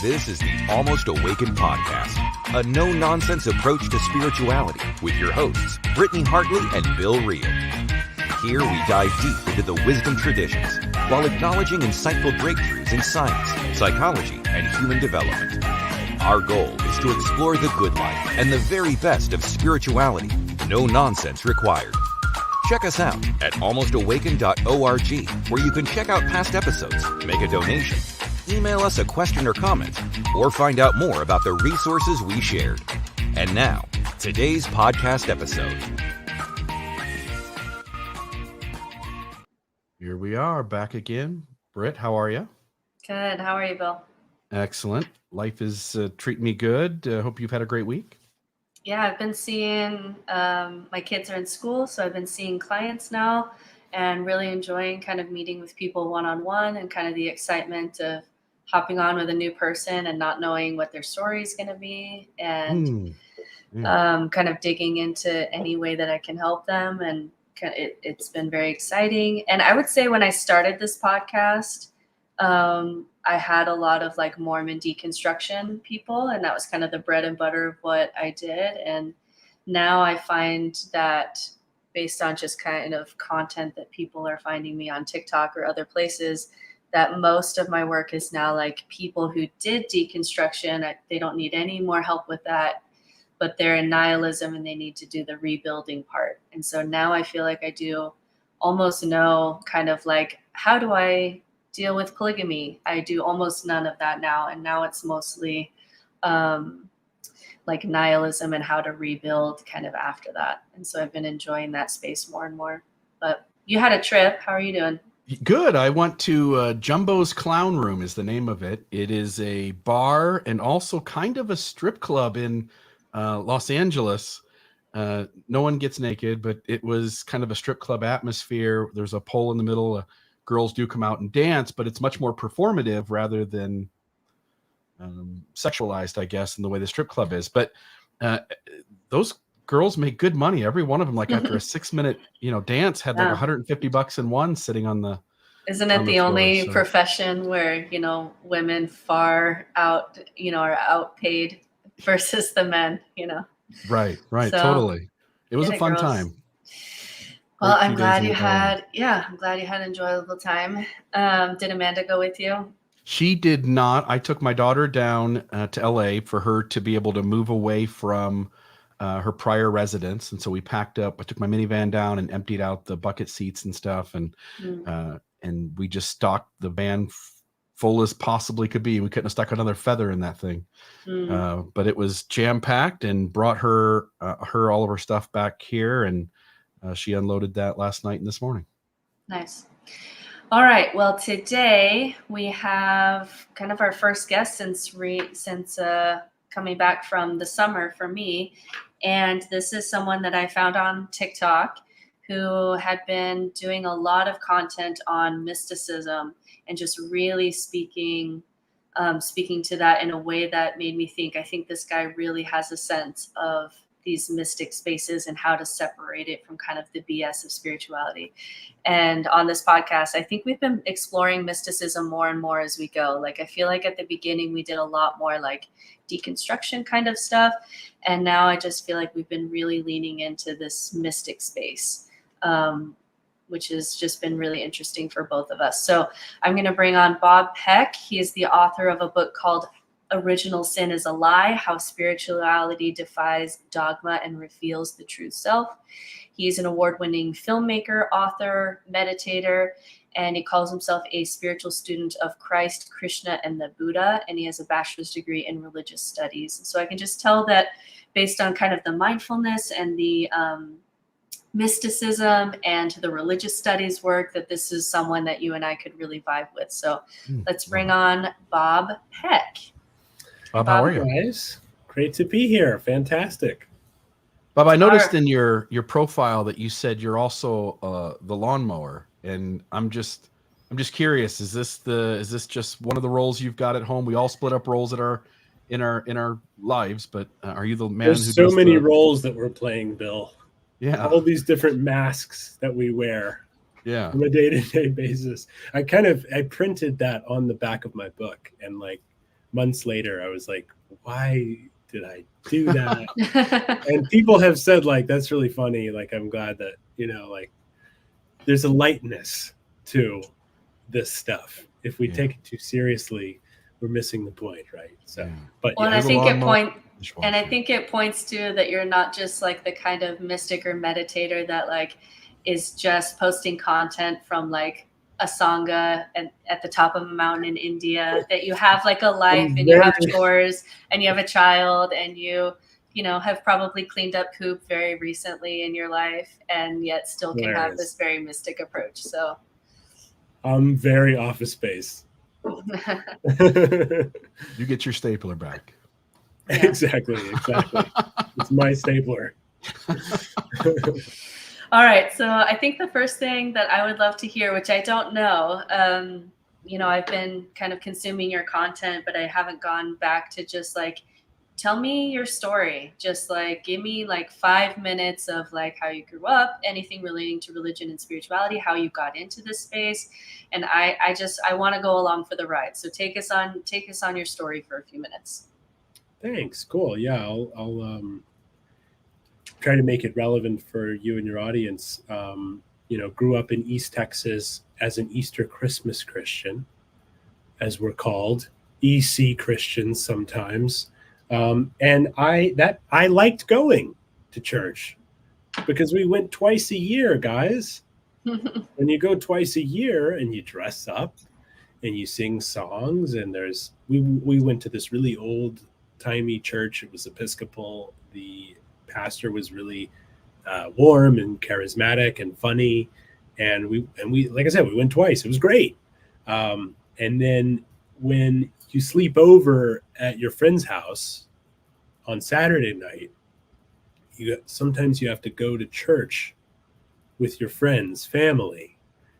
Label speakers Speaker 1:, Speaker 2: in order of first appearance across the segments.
Speaker 1: This is the Almost Awakened podcast, a no-nonsense approach to spirituality with your hosts, Brittany Hartley and Bill Reel. Here we dive deep into the wisdom traditions while acknowledging insightful breakthroughs in science, psychology, and human development. Our goal is to explore the good life and the very best of spirituality. No nonsense required. Check us out at almostawakened.org, where you can check out past episodes, make a donation, email us a question or comment, or find out more about the resources we shared. And now, today's podcast episode.
Speaker 2: Here we are, back again. Britt, how are you?
Speaker 3: Good. How are you, Bill?
Speaker 2: Excellent. Life is treating me good. Hope you've had a great week.
Speaker 3: Yeah, I've been seeing, my kids are in school, so I've been seeing clients now and really enjoying kind of meeting with people one-on-one and kind of the excitement of hopping on with a new person and not knowing what their story is going to be and kind of digging into any way that I can help them. And it's been very exciting. And I would say when I started this podcast, I had a lot of like Mormon deconstruction people, and that was kind of the bread and butter of what I did. And now I find that based on just kind of content that people are finding me on TikTok or other places, that most of my work is now like people who did deconstruction. They don't need any more help with that, but they're in nihilism and they need to do the rebuilding part. And so now I feel like I do almost know kind of like, how do I deal with polygamy? I do almost none of that now. And now it's mostly like nihilism and how to rebuild kind of after that. And so I've been enjoying that space more and more. But you had a trip. How are you doing?
Speaker 2: Good. I went to Jumbo's Clown Room is the name of it. It is a bar and also kind of a strip club in Los Angeles. No one gets naked, but it was kind of a strip club atmosphere. There's a pole in the middle. Girls do come out and dance, but it's much more performative rather than sexualized, I guess, in the way the strip club is. But those girls make good money. Every one of them, like after a 6-minute, dance, had like $150 in one sitting on the. Isn't
Speaker 3: it the only profession where women far out, are outpaid versus the men?
Speaker 2: Right,
Speaker 3: So,
Speaker 2: totally. It was a fun time.
Speaker 3: Well, I'm glad you had an enjoyable time. Did Amanda go with you?
Speaker 2: She did not. I took my daughter down to LA for her to be able to move away from her prior residence. And so we packed up. I took my minivan down and emptied out the bucket seats and stuff. And we just stocked the van full as possibly could be. We couldn't have stuck another feather in that thing. But it was jam-packed and brought her all of her stuff back here. And she unloaded that last night and this morning.
Speaker 3: Nice. All right. Well, today we have kind of our first guest since coming back from the summer for me. And this is someone that I found on TikTok who had been doing a lot of content on mysticism and just really speaking to that in a way that made me think, I think this guy really has a sense of these mystic spaces and how to separate it from kind of the BS of spirituality. And on this podcast, I think we've been exploring mysticism more and more as we go. Like, I feel like at the beginning, we did a lot more like deconstruction kind of stuff. And now I just feel like we've been really leaning into this mystic space, which has just been really interesting for both of us. So I'm going to bring on Bob Peck. He is the author of a book called Original Sin is a Lie, How Spirituality Defies Dogma and Reveals the True Self. He's an award-winning filmmaker, author, meditator, and he calls himself a spiritual student of Christ, Krishna, and the Buddha, and he has a bachelor's degree in religious studies. So I can just tell that based on kind of the mindfulness and the mysticism and the religious studies work, that this is someone that you and I could really vibe with. So let's bring on Bob Peck.
Speaker 2: Bob, how are you?
Speaker 4: Guys, great to be here. Fantastic.
Speaker 2: Bob, I noticed in your profile that you said you're also the lawnmower, and I'm just curious. Is this just one of the roles you've got at home? We all split up roles in our lives, but are you the man?
Speaker 4: There's so many roles that we're playing, Bill.
Speaker 2: Yeah,
Speaker 4: all these different masks that we wear.
Speaker 2: Yeah,
Speaker 4: on a day-to-day basis. I printed that on the back of my book, and like months later, I was like, why did I do that? And people have said, like, that's really funny. Like, I'm glad that, like, there's a lightness to this stuff. If we take it too seriously, we're missing the point, right? So, but
Speaker 3: well,
Speaker 4: yeah.
Speaker 3: and I think it points to that you're not just like the kind of mystic or meditator that like is just posting content from like a sangha and at the top of a mountain in India, that you have like a life and you have chores and you have a child and you have probably cleaned up poop very recently in your life and yet still can have this very mystic approach. So
Speaker 4: I'm very Office Space.
Speaker 2: You get your stapler back.
Speaker 4: Yeah. Exactly. It's my stapler.
Speaker 3: All right. So I think the first thing that I would love to hear, which I don't know, I've been kind of consuming your content, but I haven't gone back to just like, tell me your story. Just like, give me like 5 minutes of like how you grew up, anything relating to religion and spirituality, how you got into this space. And I want to go along for the ride. So take us on your story for a few minutes.
Speaker 4: Thanks. Cool. Yeah. I'll try to make it relevant for you and your audience. Grew up in East Texas as an Easter Christmas Christian, as we're called, EC Christians sometimes. And I liked going to church because we went twice a year, guys. When you go twice a year and you dress up and you sing songs, and we went to this really old timey church. It was Episcopal. The pastor was really warm and charismatic and funny, and we like I said, we went twice. It was great. And then when you sleep over at your friend's house on Saturday night, sometimes you have to go to church with your friends, family.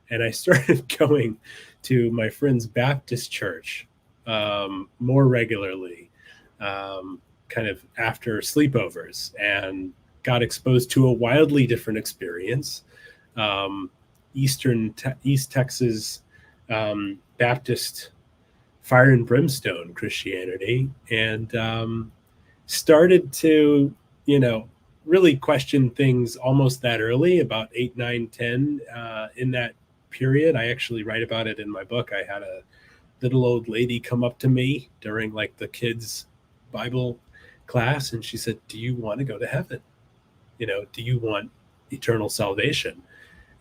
Speaker 4: And I started going to my friend's Baptist church more regularly, kind of after sleepovers, and got exposed to a wildly different experience. East Texas Baptist fire and brimstone Christianity, and started to, really question things almost that early, about 8, 9, 10. In that period, I actually write about it in my book. I had a little old lady come up to me during like the kids' Bible class, and she said, "Do you want to go to heaven? Do you want eternal salvation?"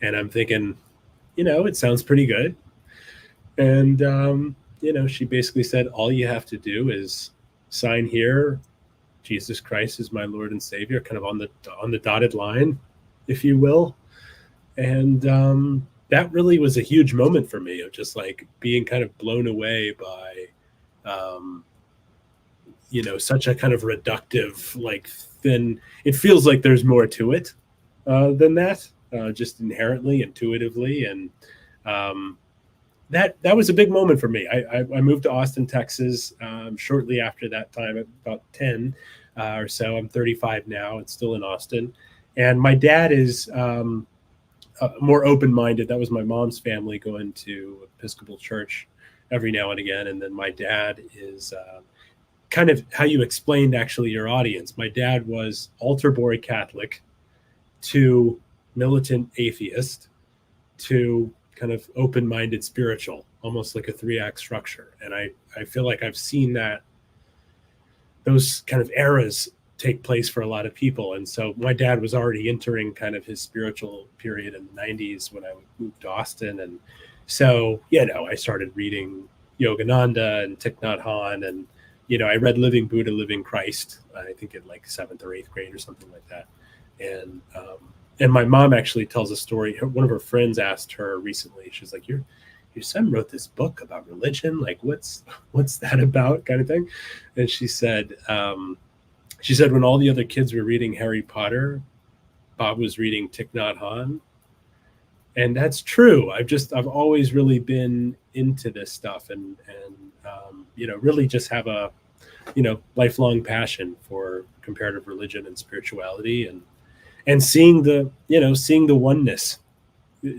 Speaker 4: And I'm thinking, it sounds pretty good. And she basically said, all you have to do is sign here, Jesus Christ is my Lord and Savior, kind of on the dotted line, if you will. And that really was a huge moment for me, of just like being kind of blown away by such a kind of reductive, like thin. It feels like there's more to it than that, just inherently, intuitively. And that was a big moment for me. I moved to Austin, Texas, shortly after that time, at about 10 or so. I'm 35 now. It's still in Austin. And my dad is more open-minded. That was my mom's family, going to Episcopal church every now and again. And then my dad is kind of how you explained actually your audience. My dad was altar boy Catholic to militant atheist to kind of open-minded spiritual, almost like a 3-act structure. And I feel like I've seen those kind of eras take place for a lot of people. And so my dad was already entering kind of his spiritual period in the 90s when I moved to Austin. And so, I started reading Yogananda and Thich Nhat Hanh, and I read Living Buddha, Living Christ, I think in like 7th or 8th grade or something like that. And my mom actually tells a story. One of her friends asked her recently, she's like, your son wrote this book about religion. Like, what's that about, kind of thing? And she said, when all the other kids were reading Harry Potter, Bob was reading Thich Nhat Hanh. And that's true. I've always really been into this stuff, and really just have a, lifelong passion for comparative religion and spirituality, and seeing the oneness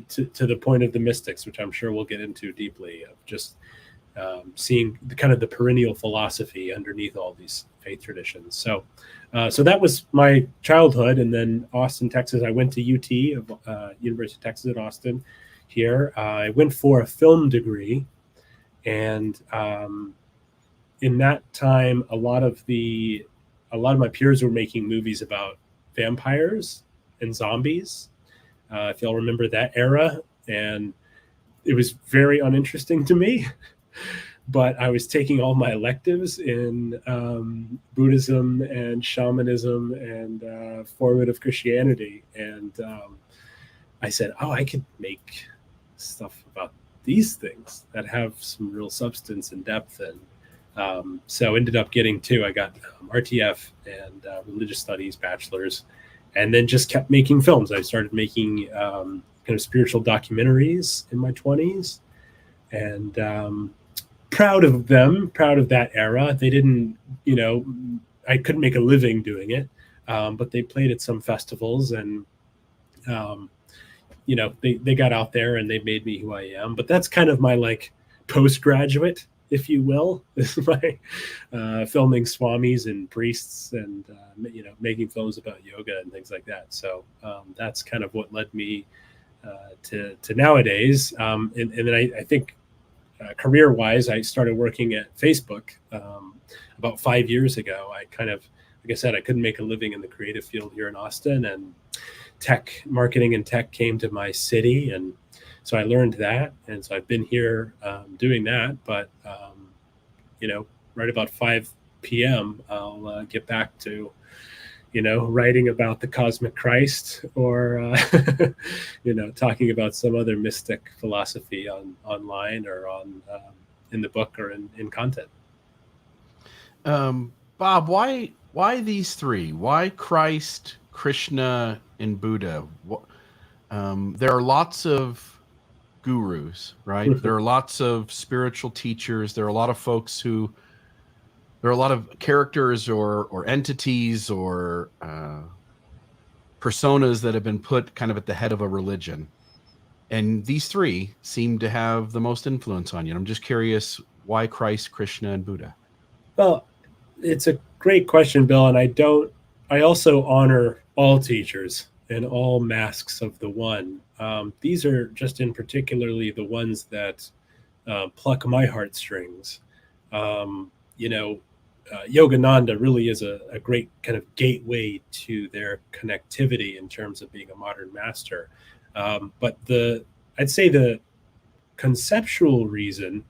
Speaker 4: to the point of the mystics, which I'm sure we'll get into deeply, of just seeing the kind of the perennial philosophy underneath all these faith traditions. So that was my childhood. And then Austin, Texas, I went to UT, University of Texas at Austin here. I went for a film degree. And in that time, a lot of my peers were making movies about vampires and zombies. If y'all remember that era, and it was very uninteresting to me. But I was taking all my electives in Buddhism and shamanism and formative Christianity, and I said, "Oh, I could make stuff about these things that have some real substance and depth." And so ended up getting two. I got RTF and religious studies bachelors, and then just kept making films. I started making kind of spiritual documentaries in my 20s, and proud of them, proud of that era. They didn't, I couldn't make a living doing it, but they played at some festivals, and they got out there and they made me who I am. But that's kind of my like postgraduate, if you will, is my filming swamis and priests and making films about yoga and things like that. So that's kind of what led me to nowadays. And then I think career-wise, I started working at Facebook about 5 years ago. I kind of, like I said, I couldn't make a living in the creative field here in Austin, and marketing and tech came to my city, and so I learned that, and so I've been here doing that. But right about 5 p.m., I'll get back to writing about the cosmic Christ, or talking about some other mystic philosophy online or on in the book or in content.
Speaker 2: Bob, why these three? Why Christ, Krishna, and Buddha? There are lots of gurus, right? There are lots of spiritual teachers. There are a lot of folks who. There are a lot of characters or entities or personas that have been put kind of at the head of a religion. And these three seem to have the most influence on you. And I'm just curious, why Christ, Krishna, and Buddha?
Speaker 4: Well, it's a great question, Bill. And I also honor all teachers and all masks of the one. These are just in particularly the ones that pluck my heartstrings. Yogananda really is a great kind of gateway to their connectivity in terms of being a modern master. But I'd say the conceptual reason,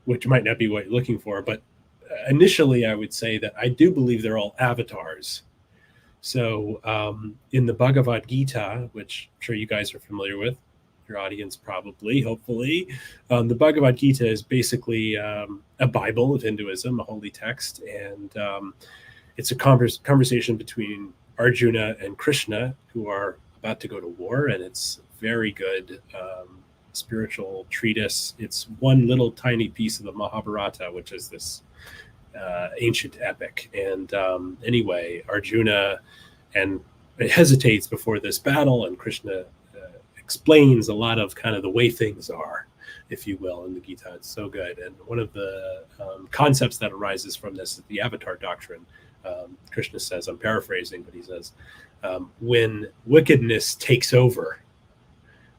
Speaker 4: which might not be what you're looking for, but initially I would say that I do believe they're all avatars. So in the Bhagavad Gita, which I'm sure you guys are familiar with, your audience probably, hopefully, the Bhagavad Gita is basically a Bible of Hinduism, a holy text, and it's a conversation between Arjuna and Krishna, who are about to go to war, and it's very good spiritual treatise. It's one little tiny piece of the Mahabharata, which is this ancient epic. And anyway, Arjuna hesitates before this battle, and Krishna explains a lot of kind of the way things are, if you will, in the Gita. It's so good. And one of the concepts that arises from this is the avatar doctrine. Krishna says, I'm paraphrasing, but he says, when wickedness takes over,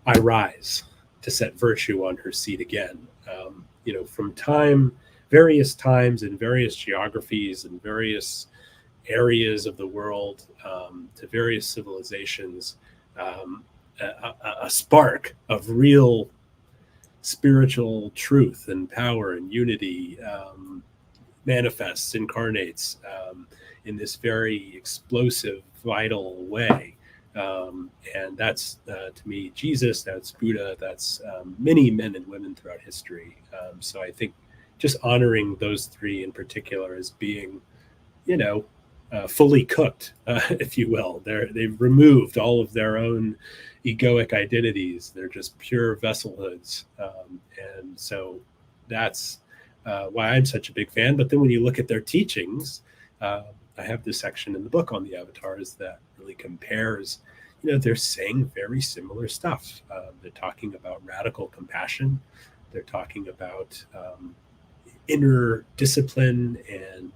Speaker 4: I rise to set virtue on her seat again. From various times in various geographies and various areas of the world, to various civilizations, a spark of real spiritual truth and power and unity manifests, incarnates in this very explosive, vital way. And that's, to me, Jesus, that's Buddha, that's many men and women throughout history. So I think just honoring those three in particular as being, fully cooked, if you will. They've removed all of their own egoic identities. They're just pure vesselhoods. And so that's why I'm such a big fan. But then when you look at their teachings, I have this section in the book on the avatars that really compares, they're saying very similar stuff. They're talking about radical compassion. They're talking about inner discipline and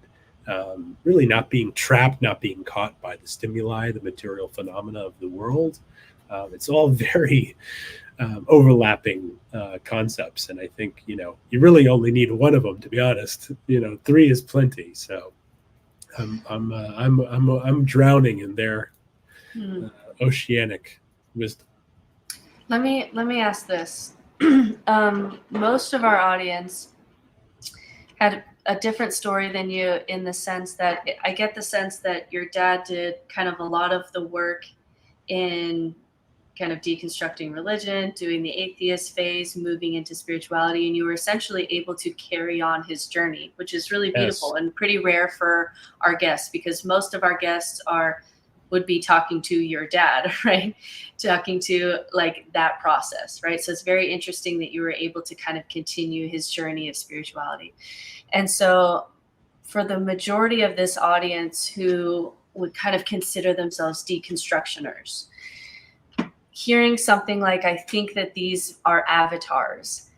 Speaker 4: really not being trapped, not being caught by the stimuli, the material phenomena of the world. It's all very overlapping concepts, and I think you really only need one of them, to be honest. Three is plenty. So I'm drowning in their oceanic wisdom.
Speaker 3: Let me ask this. Most of our audience had a different story than you, in the sense that I get the sense that your dad did kind of a lot of the work in kind of deconstructing religion, doing the atheist phase, moving into spirituality, and you were essentially able to carry on his journey, which is really beautiful. Yes. And pretty rare for our guests, because most of our guests would be talking to your dad, right? Talking to like that process, right? So it's very interesting that you were able to kind of continue his journey of spirituality. And so for the majority of this audience who would kind of consider themselves deconstructioners, hearing something like, I think that these are avatars,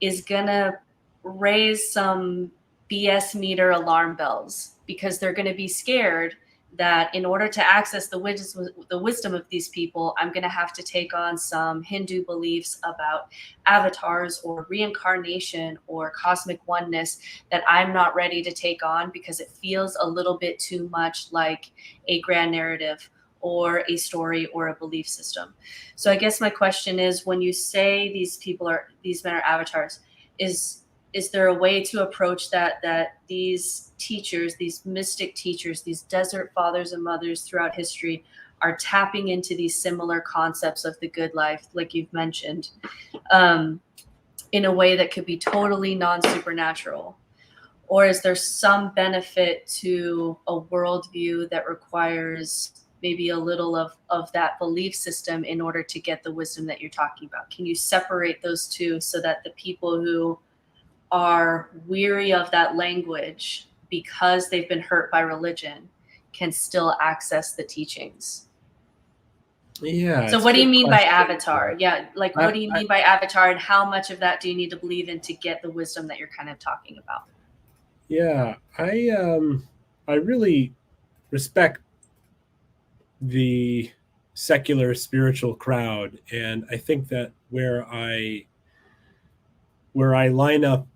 Speaker 3: is gonna raise some BS meter alarm bells, because they're gonna be scared that in order to access the wisdom of these people, I'm going to have to take on some Hindu beliefs about avatars or reincarnation or cosmic oneness that I'm not ready to take on, because it feels a little bit too much like a grand narrative or a story or a belief system. So I guess my question is, when you say these men are avatars, is there a way to approach that these teachers, these mystic teachers, these desert fathers and mothers throughout history are tapping into these similar concepts of the good life, like you've mentioned, in a way that could be totally non-supernatural? Or is there some benefit to a worldview that requires maybe a little of that belief system in order to get the wisdom that you're talking about? Can you separate those two so that the people who are weary of that language because they've been hurt by religion can still access the teachings?
Speaker 4: Yeah.
Speaker 3: So what do you mean by avatar? Yeah. Like, what do you mean by avatar, and how much of that do you need to believe in to get the wisdom that you're kind of talking about?
Speaker 4: Yeah. I really respect the secular spiritual crowd. And I think that where I line up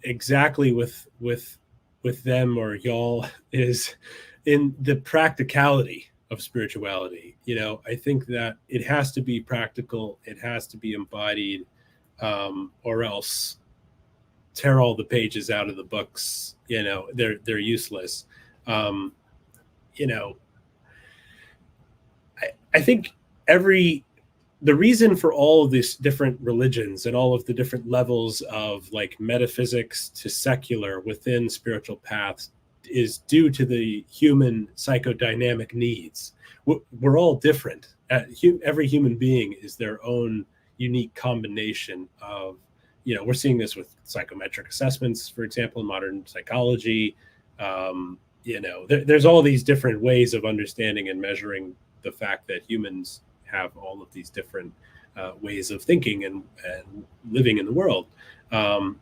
Speaker 4: exactly with them or y'all is in the practicality of spirituality. I think that it has to be practical, it has to be embodied, or else tear all the pages out of the books. They're useless. I think the reason for all of these different religions and all of the different levels of like metaphysics to secular within spiritual paths is due to the human psychodynamic needs. We're all different. Every human being is their own unique combination of, we're seeing this with psychometric assessments, for example, in modern psychology. There's all these different ways of understanding and measuring the fact that humans have all of these different ways of thinking and living in the world. I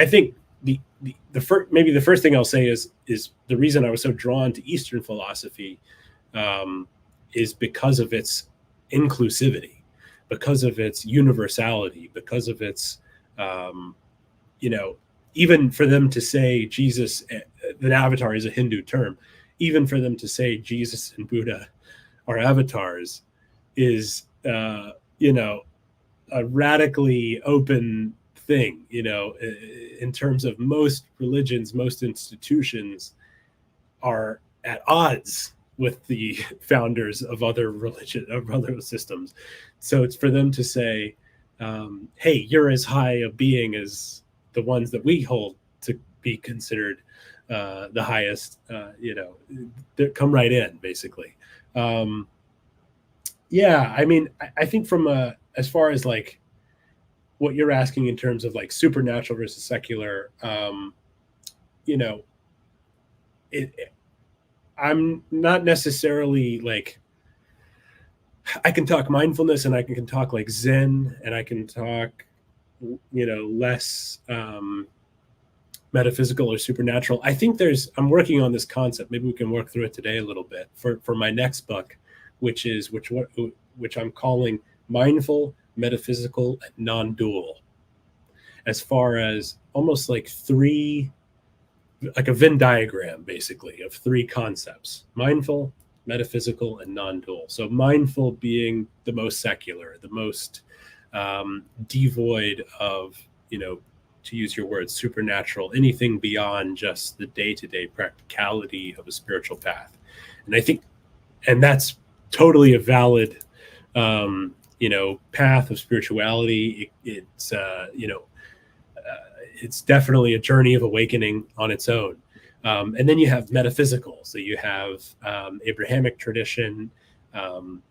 Speaker 4: think maybe the first thing I'll say is the reason I was so drawn to Eastern philosophy is because of its inclusivity, because of its universality, because of its, even for them to say Jesus, an avatar is a Hindu term, even for them to say Jesus and Buddha are avatars is, a radically open thing, in terms of most religions, most institutions are at odds with the founders of other systems. So it's for them to say, hey, you're as high a being as the ones that we hold to be considered the highest, come right in, basically. I think from as far as like what you're asking in terms of like supernatural versus secular, I'm not necessarily like I can talk mindfulness, and I can talk like Zen, and I can talk, less metaphysical or supernatural. I think I'm working on this concept. Maybe we can work through it today a little bit for my next book, which I'm calling Mindful, Metaphysical, and Non-Dual, as far as almost like a Venn diagram, basically, of three concepts: mindful, metaphysical, and non-dual. So mindful being the most secular, the most devoid of, to use your words, supernatural, anything beyond just the day-to-day practicality of a spiritual path. And I think, and that's totally a valid, path of spirituality. It's definitely a journey of awakening on its own. And then you have metaphysical. So you have Abrahamic tradition,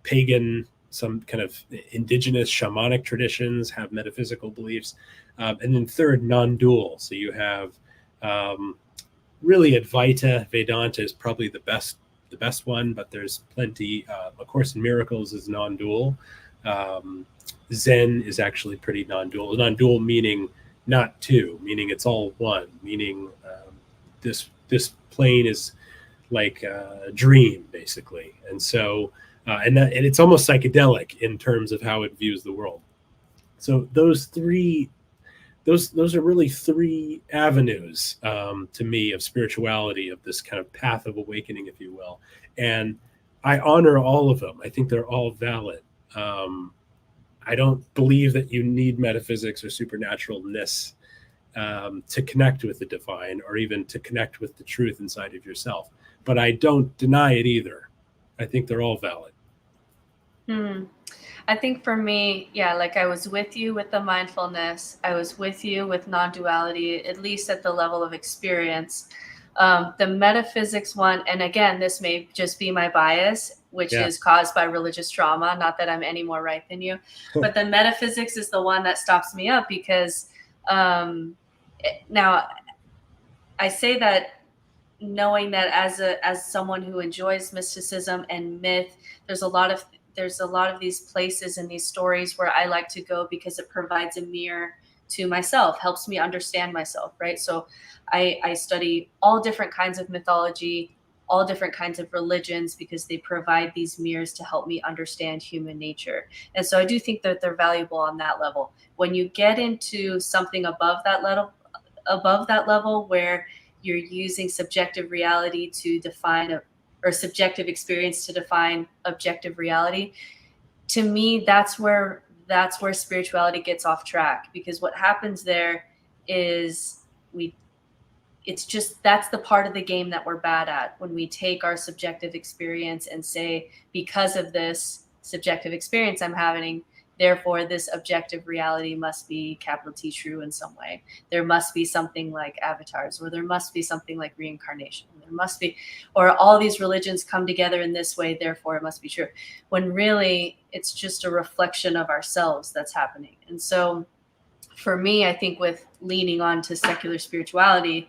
Speaker 4: pagan, some kind of indigenous shamanic traditions have metaphysical beliefs. And then third, non-dual. So you have really Advaita. Vedanta is probably the best one, but there's plenty. A Course in Miracles is non-dual. Zen is actually pretty non-dual. Non-dual meaning not two, meaning it's all one, meaning this plane is like a dream, basically. And so, and it's almost psychedelic in terms of how it views the world. So those are really three avenues to me of spirituality, of this kind of path of awakening, if you will. And I honor all of them. I think they're all valid. I don't believe that you need metaphysics or supernaturalness to connect with the divine, or even to connect with the truth inside of yourself. But I don't deny it either. I think they're all valid.
Speaker 3: I think for me, like I was with you with the mindfulness. I was with you with non-duality, at least at the level of experience. The metaphysics one, and again, this may just be my bias, which is caused by religious trauma. Not that I'm any more right than you, but the metaphysics is the one that stops me up, because now I say that knowing that as someone who enjoys mysticism and myth, there's a lot of these places and these stories where I like to go, because it provides a mirror to myself, helps me understand myself, right? So I study all different kinds of mythology, all different kinds of religions, because they provide these mirrors to help me understand human nature. And so I do think that they're valuable on that level. When you get into something above that level where you're using subjective reality to define or subjective experience to define objective reality, to me, that's where spirituality gets off track, because what happens there is that's the part of the game that we're bad at, when we take our subjective experience and say, because of this subjective experience I'm having, therefore this objective reality must be capital T true in some way. There must be something like avatars, or there must be something like reincarnation. There must be, or all these religions come together in this way, therefore it must be true. When really it's just a reflection of ourselves that's happening. And so for me, I think with leaning on to secular spirituality,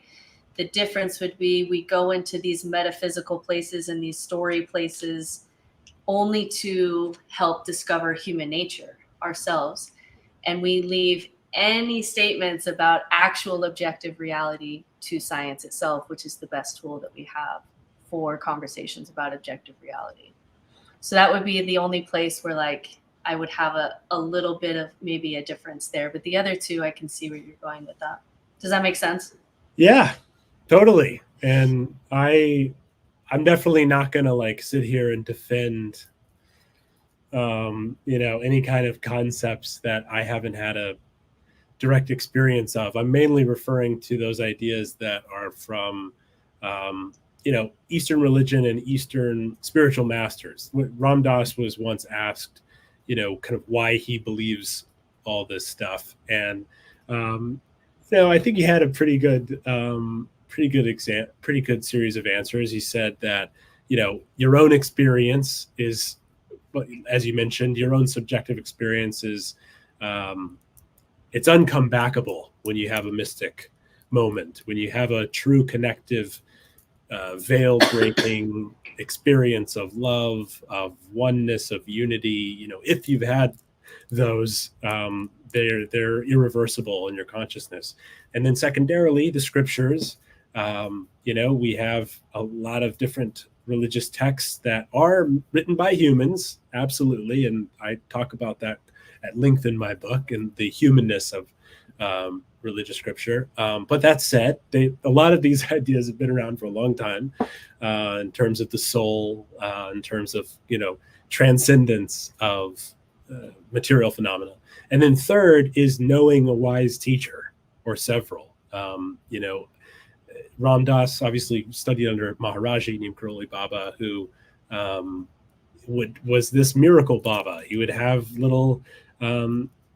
Speaker 3: the difference would be we go into these metaphysical places and these story places only to help discover human nature ourselves. And we leave any statements about actual objective reality to science itself, which is the best tool that we have for conversations about objective reality. So that would be the only place where I would have a little bit of maybe a difference there. But the other two, I can see where you're going with that. Does that make sense?
Speaker 4: Yeah, totally. And I'm definitely not going to sit here and defend, any kind of concepts that I haven't had a direct experience of. I'm mainly referring to those ideas that are from, Eastern religion and Eastern spiritual masters. Ram Dass was once asked, kind of why he believes all this stuff. And, I think he had a pretty good series of answers. He said that, your own experience is, as you mentioned, your own subjective experience is, it's uncomebackable when you have a mystic moment, when you have a true connective veil breaking experience of love, of oneness, of unity. If you've had those, they're irreversible in your consciousness. And then secondarily, the scriptures. We have a lot of different religious texts that are written by humans, absolutely, and I talk about that at length in my book and the humanness of religious scripture. But that said, a lot of these ideas have been around for a long time, in terms of the soul, in terms of transcendence of material phenomena. And then third is knowing a wise teacher or several. Ram Dass obviously studied under Maharaji named Karoli Baba, who was this miracle Baba. He would have little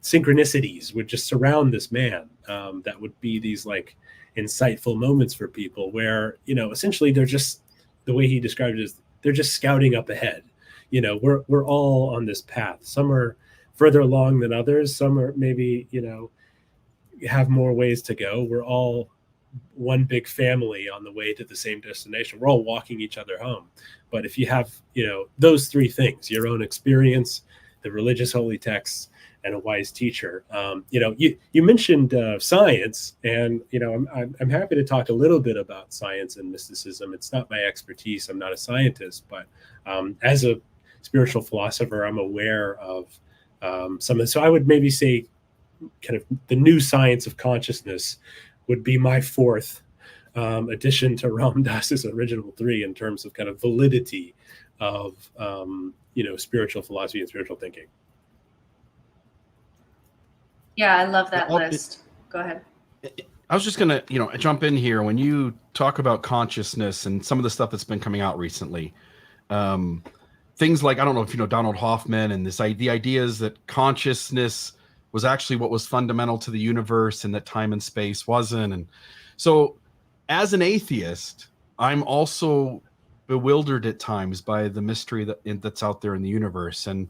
Speaker 4: synchronicities would just surround this man, that would be these like insightful moments for people where essentially they're just, the way he described it is, they're just scouting up ahead. We're all on this path. Some are further along than others. Some are maybe have more ways to go. We're all one big family on the way to the same destination. We're all walking each other home. But if you have, those three things, your own experience, the religious holy texts, and a wise teacher, you mentioned science, and, I'm happy to talk a little bit about science and mysticism. It's not my expertise. I'm not a scientist, but as a spiritual philosopher, I'm aware of some of this. So I would maybe say kind of the new science of consciousness would be my fourth addition to Ram Dass's original three in terms of kind of validity of spiritual philosophy and spiritual thinking.
Speaker 3: Yeah, I love that list. Go ahead.
Speaker 2: I was just gonna jump in here when you talk about consciousness and some of the stuff that's been coming out recently. Things like, I don't know if you know Donald Hoffman, and the ideas that consciousness was actually what was fundamental to the universe and that time and space wasn't. And so as an atheist, I'm also bewildered at times by the mystery that's out there in the universe. And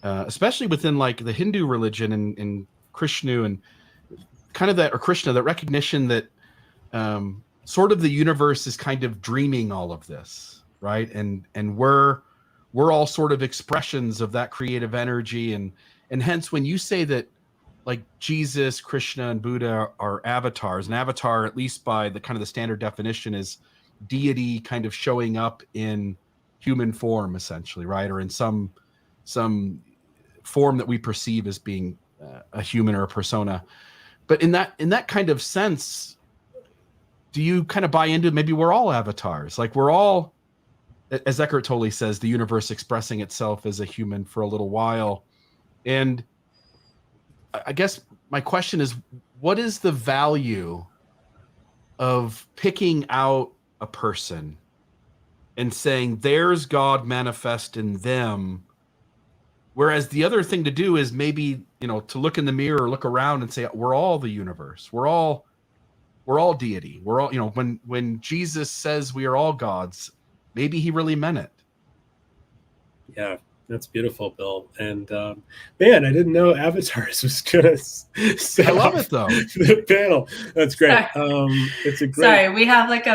Speaker 2: especially within like the Hindu religion and Krishna and kind of that, or Krishna, that recognition that sort of the universe is kind of dreaming all of this, right? And we're all sort of expressions of that creative energy. And hence, when you say that like Jesus, Krishna, and Buddha are avatars, an avatar, at least by the kind of the standard definition, is deity kind of showing up in human form, essentially, right? Or in some form that we perceive as being a human or a persona. But in that kind of sense, do you kind of buy into maybe we're all avatars? Like we're all, as Eckhart Tolle says, the universe expressing itself as a human for a little while. And I guess my question is, what is the value of picking out a person and saying there's God manifest in them, whereas the other thing to do is maybe, to look in the mirror or look around and say, we're all the universe. We're all deity. We're all, when Jesus says we are all gods, maybe he really meant it.
Speaker 4: Yeah, that's beautiful, Bill. And man, I didn't know avatars was gonna set
Speaker 2: I love it though.
Speaker 4: The panel. That's great. It's a great.
Speaker 3: Sorry, we have like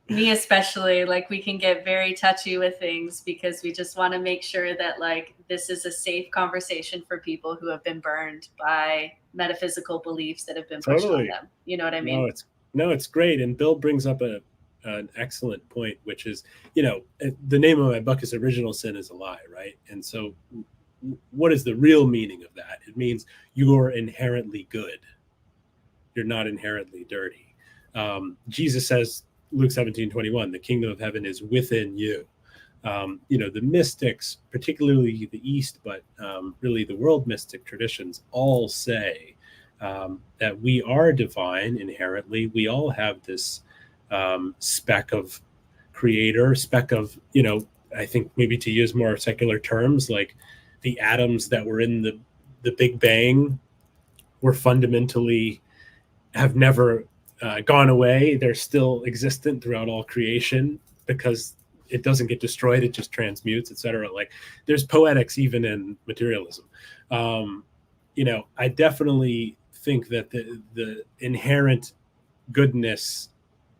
Speaker 3: me especially, like we can get very touchy with things because we just want to make sure that like this is a safe conversation for people who have been burned by metaphysical beliefs that have been pushed on them. You know what I mean?
Speaker 4: No, it's great. And Bill brings up an excellent point, which is, the name of my book is Original Sin is a Lie, right? And so what is the real meaning of that? It means you're inherently good. You're not inherently dirty. Jesus says, Luke 17:21, the kingdom of heaven is within you. The mystics, particularly the East, but really the world mystic traditions all say that we are divine inherently. We all have this speck of creator, speck of, I think maybe to use more secular terms, like the atoms that were in the Big Bang were fundamentally, have never gone away. They're still existent throughout all creation because it doesn't get destroyed. It just transmutes, etc. Like there's poetics even in materialism. I definitely think that the inherent goodness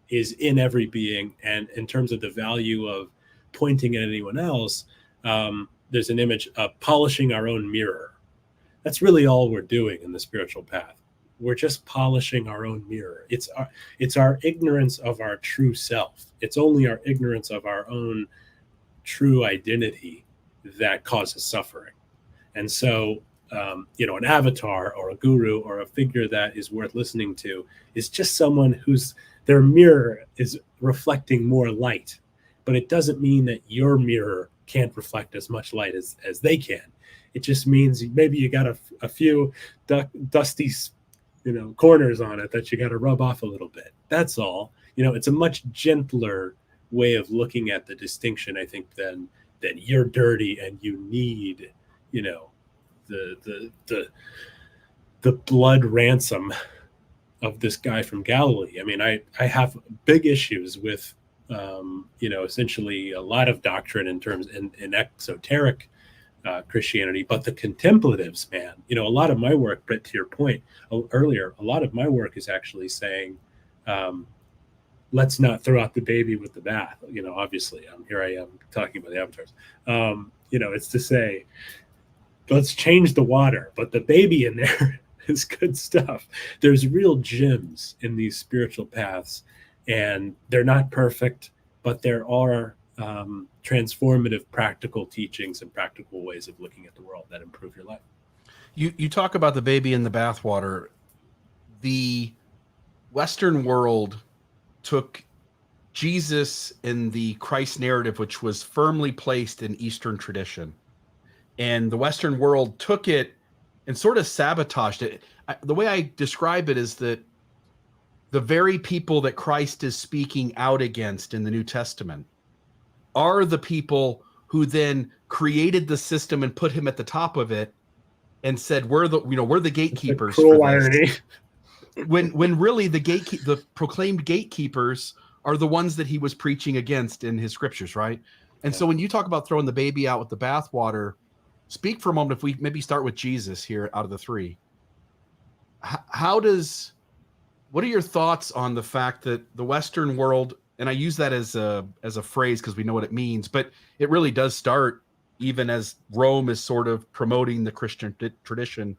Speaker 4: is in every being. And in terms of the value of pointing at anyone else, there's an image of polishing our own mirror. That's really all we're doing in the spiritual path. We're just polishing our own mirror. It's our ignorance of our true self. It's only our ignorance of our own true identity that causes suffering. And so, an avatar or a guru or a figure that is worth listening to is just someone their mirror is reflecting more light. But it doesn't mean that your mirror can't reflect as much light as they can. It just means maybe you got a few dusty, corners on it that you got to rub off a little bit. That's all. It's a much gentler way of looking at the distinction, I think, than you're dirty and you need, the blood ransom of this guy from Galilee. I mean, I have big issues with, essentially a lot of doctrine in exoteric Christianity, but the contemplatives, man, a lot of my work, Britt, to your point earlier, a lot of my work is actually saying, let's not throw out the baby with the bath. Obviously, here I am talking about the avatars. It's to say, let's change the water, but the baby in there is good stuff. There's real gems in these spiritual paths, and they're not perfect, but there are transformative practical teachings and practical ways of looking at the world that improve your life.
Speaker 2: You talk about the baby in the bathwater. The Western world took Jesus in the Christ narrative, which was firmly placed in Eastern tradition, and the Western world took it and sort of sabotaged it. The way I describe it is that the very people that Christ is speaking out against in the New Testament are the people who then created the system and put him at the top of it and said, we're the gatekeepers.
Speaker 4: Cruel irony.
Speaker 2: When really the proclaimed gatekeepers are the ones that he was preaching against in his scriptures, right? And so when you talk about throwing the baby out with the bathwater, speak for a moment, if we maybe start with Jesus here out of the three. What are your thoughts on the fact that the Western world, and I use that as a phrase because we know what it means, but it really does start even as Rome is sort of promoting the Christian tradition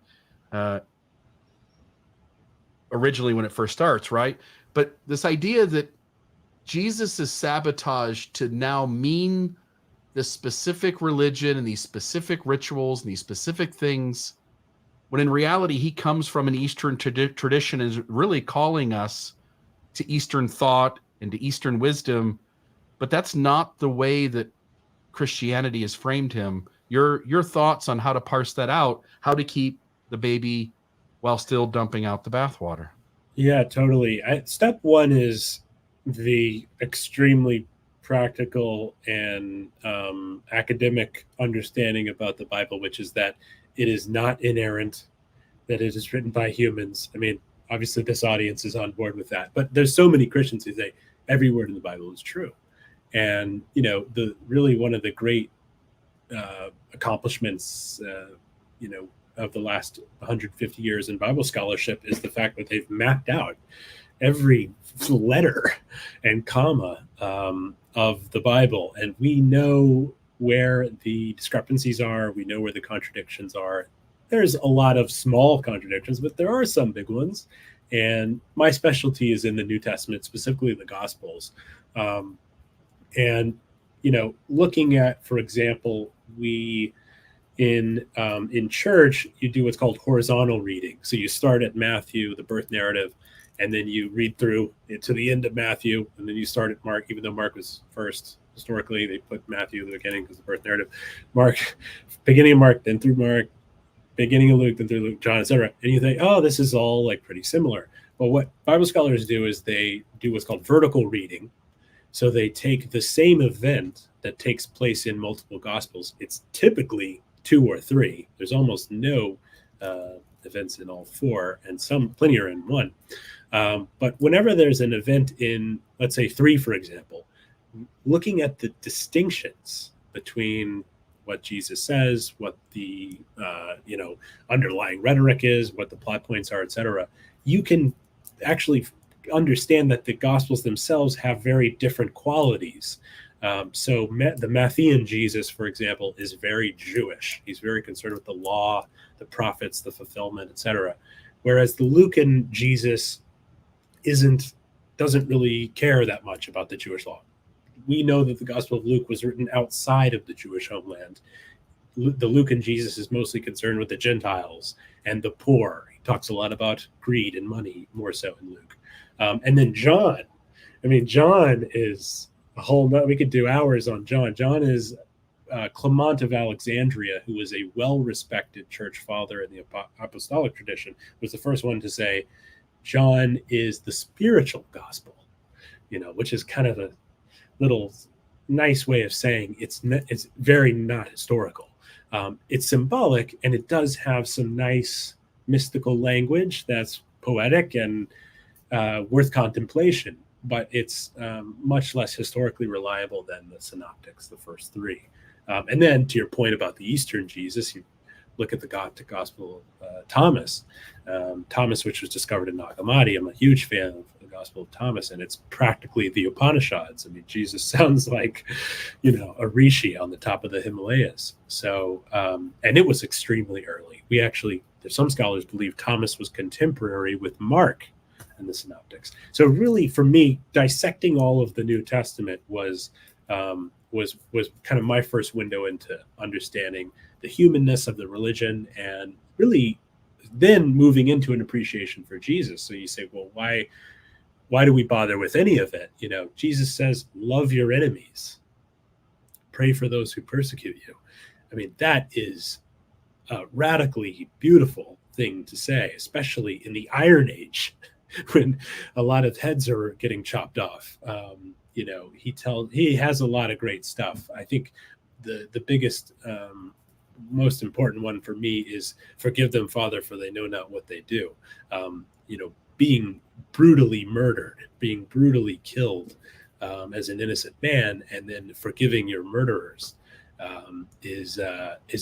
Speaker 2: originally when it first starts, right? But this idea that Jesus is sabotaged to now mean this specific religion and these specific rituals and these specific things, when in reality he comes from an Eastern tradition and is really calling us to Eastern thought and to Eastern wisdom, but that's not the way that Christianity has framed him. Your thoughts on how to parse that out, how to keep the baby while still dumping out the bathwater?
Speaker 4: Yeah, totally. Step one is the extremely practical and academic understanding about the Bible, which is that it is not inerrant, that it is written by humans. I mean, obviously this audience is on board with that, but there's so many Christians who say every word in the Bible is true. And, one of the great accomplishments, of the last 150 years in Bible scholarship is the fact that they've mapped out every letter and comma of the Bible. And we know where the discrepancies are. We know where the contradictions are. There's a lot of small contradictions, but there are some big ones. And my specialty is in the New Testament, specifically the Gospels. Looking at, for example, in church, you do what's called horizontal reading. So you start at Matthew, the birth narrative, and then you read through to the end of Matthew, and then you start at Mark, even though Mark was first. Historically, they put Matthew at the beginning because the birth narrative. Mark, beginning of Mark, then through Mark, beginning of Luke, then through Luke, John, etc. And you think, oh, this is all like pretty similar. But what Bible scholars do is they do what's called vertical reading. So they take the same event that takes place in multiple Gospels. It's typically 2 or 3. There's almost no events in all 4, and plenty are in 1. But whenever there's an event in, let's say, 3, for example, looking at the distinctions between what Jesus says, what the underlying rhetoric is, what the plot points are, etc., you can actually understand that the Gospels themselves have very different qualities. So the Matthean Jesus, for example, is very Jewish. He's very concerned with the law, the prophets, the fulfillment, etc. Whereas the Lucan Jesus doesn't really care that much about the Jewish law. We know that the Gospel of Luke was written outside of the Jewish homeland. The Lucan Jesus is mostly concerned with the Gentiles and the poor. He talks a lot about greed and money, more so in Luke. And then John, John is a whole nother, we could do hours on John. John is Clement of Alexandria, who was a well-respected church father in the apostolic tradition, was the first one to say John is the spiritual gospel, which is kind of a little nice way of saying it's very not historical. It's symbolic, and it does have some nice mystical language that's poetic and worth contemplation, but it's much less historically reliable than the synoptics, the first three. And then to your point about the Eastern Jesus, you look at the Gospel of Thomas, which was discovered in Nag Hammadi. I'm a huge fan of the Gospel of Thomas, and it's practically the Upanishads. Jesus sounds like, a rishi on the top of the Himalayas. So, and it was extremely early. There's some scholars believe Thomas was contemporary with Mark and the Synoptics. So really, for me, dissecting all of the New Testament was kind of my first window into understanding the humanness of the religion, and really then moving into an appreciation for Jesus. So you say, well, why do we bother with any of it? Jesus says, love your enemies, pray for those who persecute you. That is a radically beautiful thing to say, especially in the Iron Age, when a lot of heads are getting chopped off. He has a lot of great stuff. I think the biggest, most important one for me is forgive them, Father, for they know not what they do. Being brutally murdered, being brutally killed as an innocent man, and then forgiving your murderers is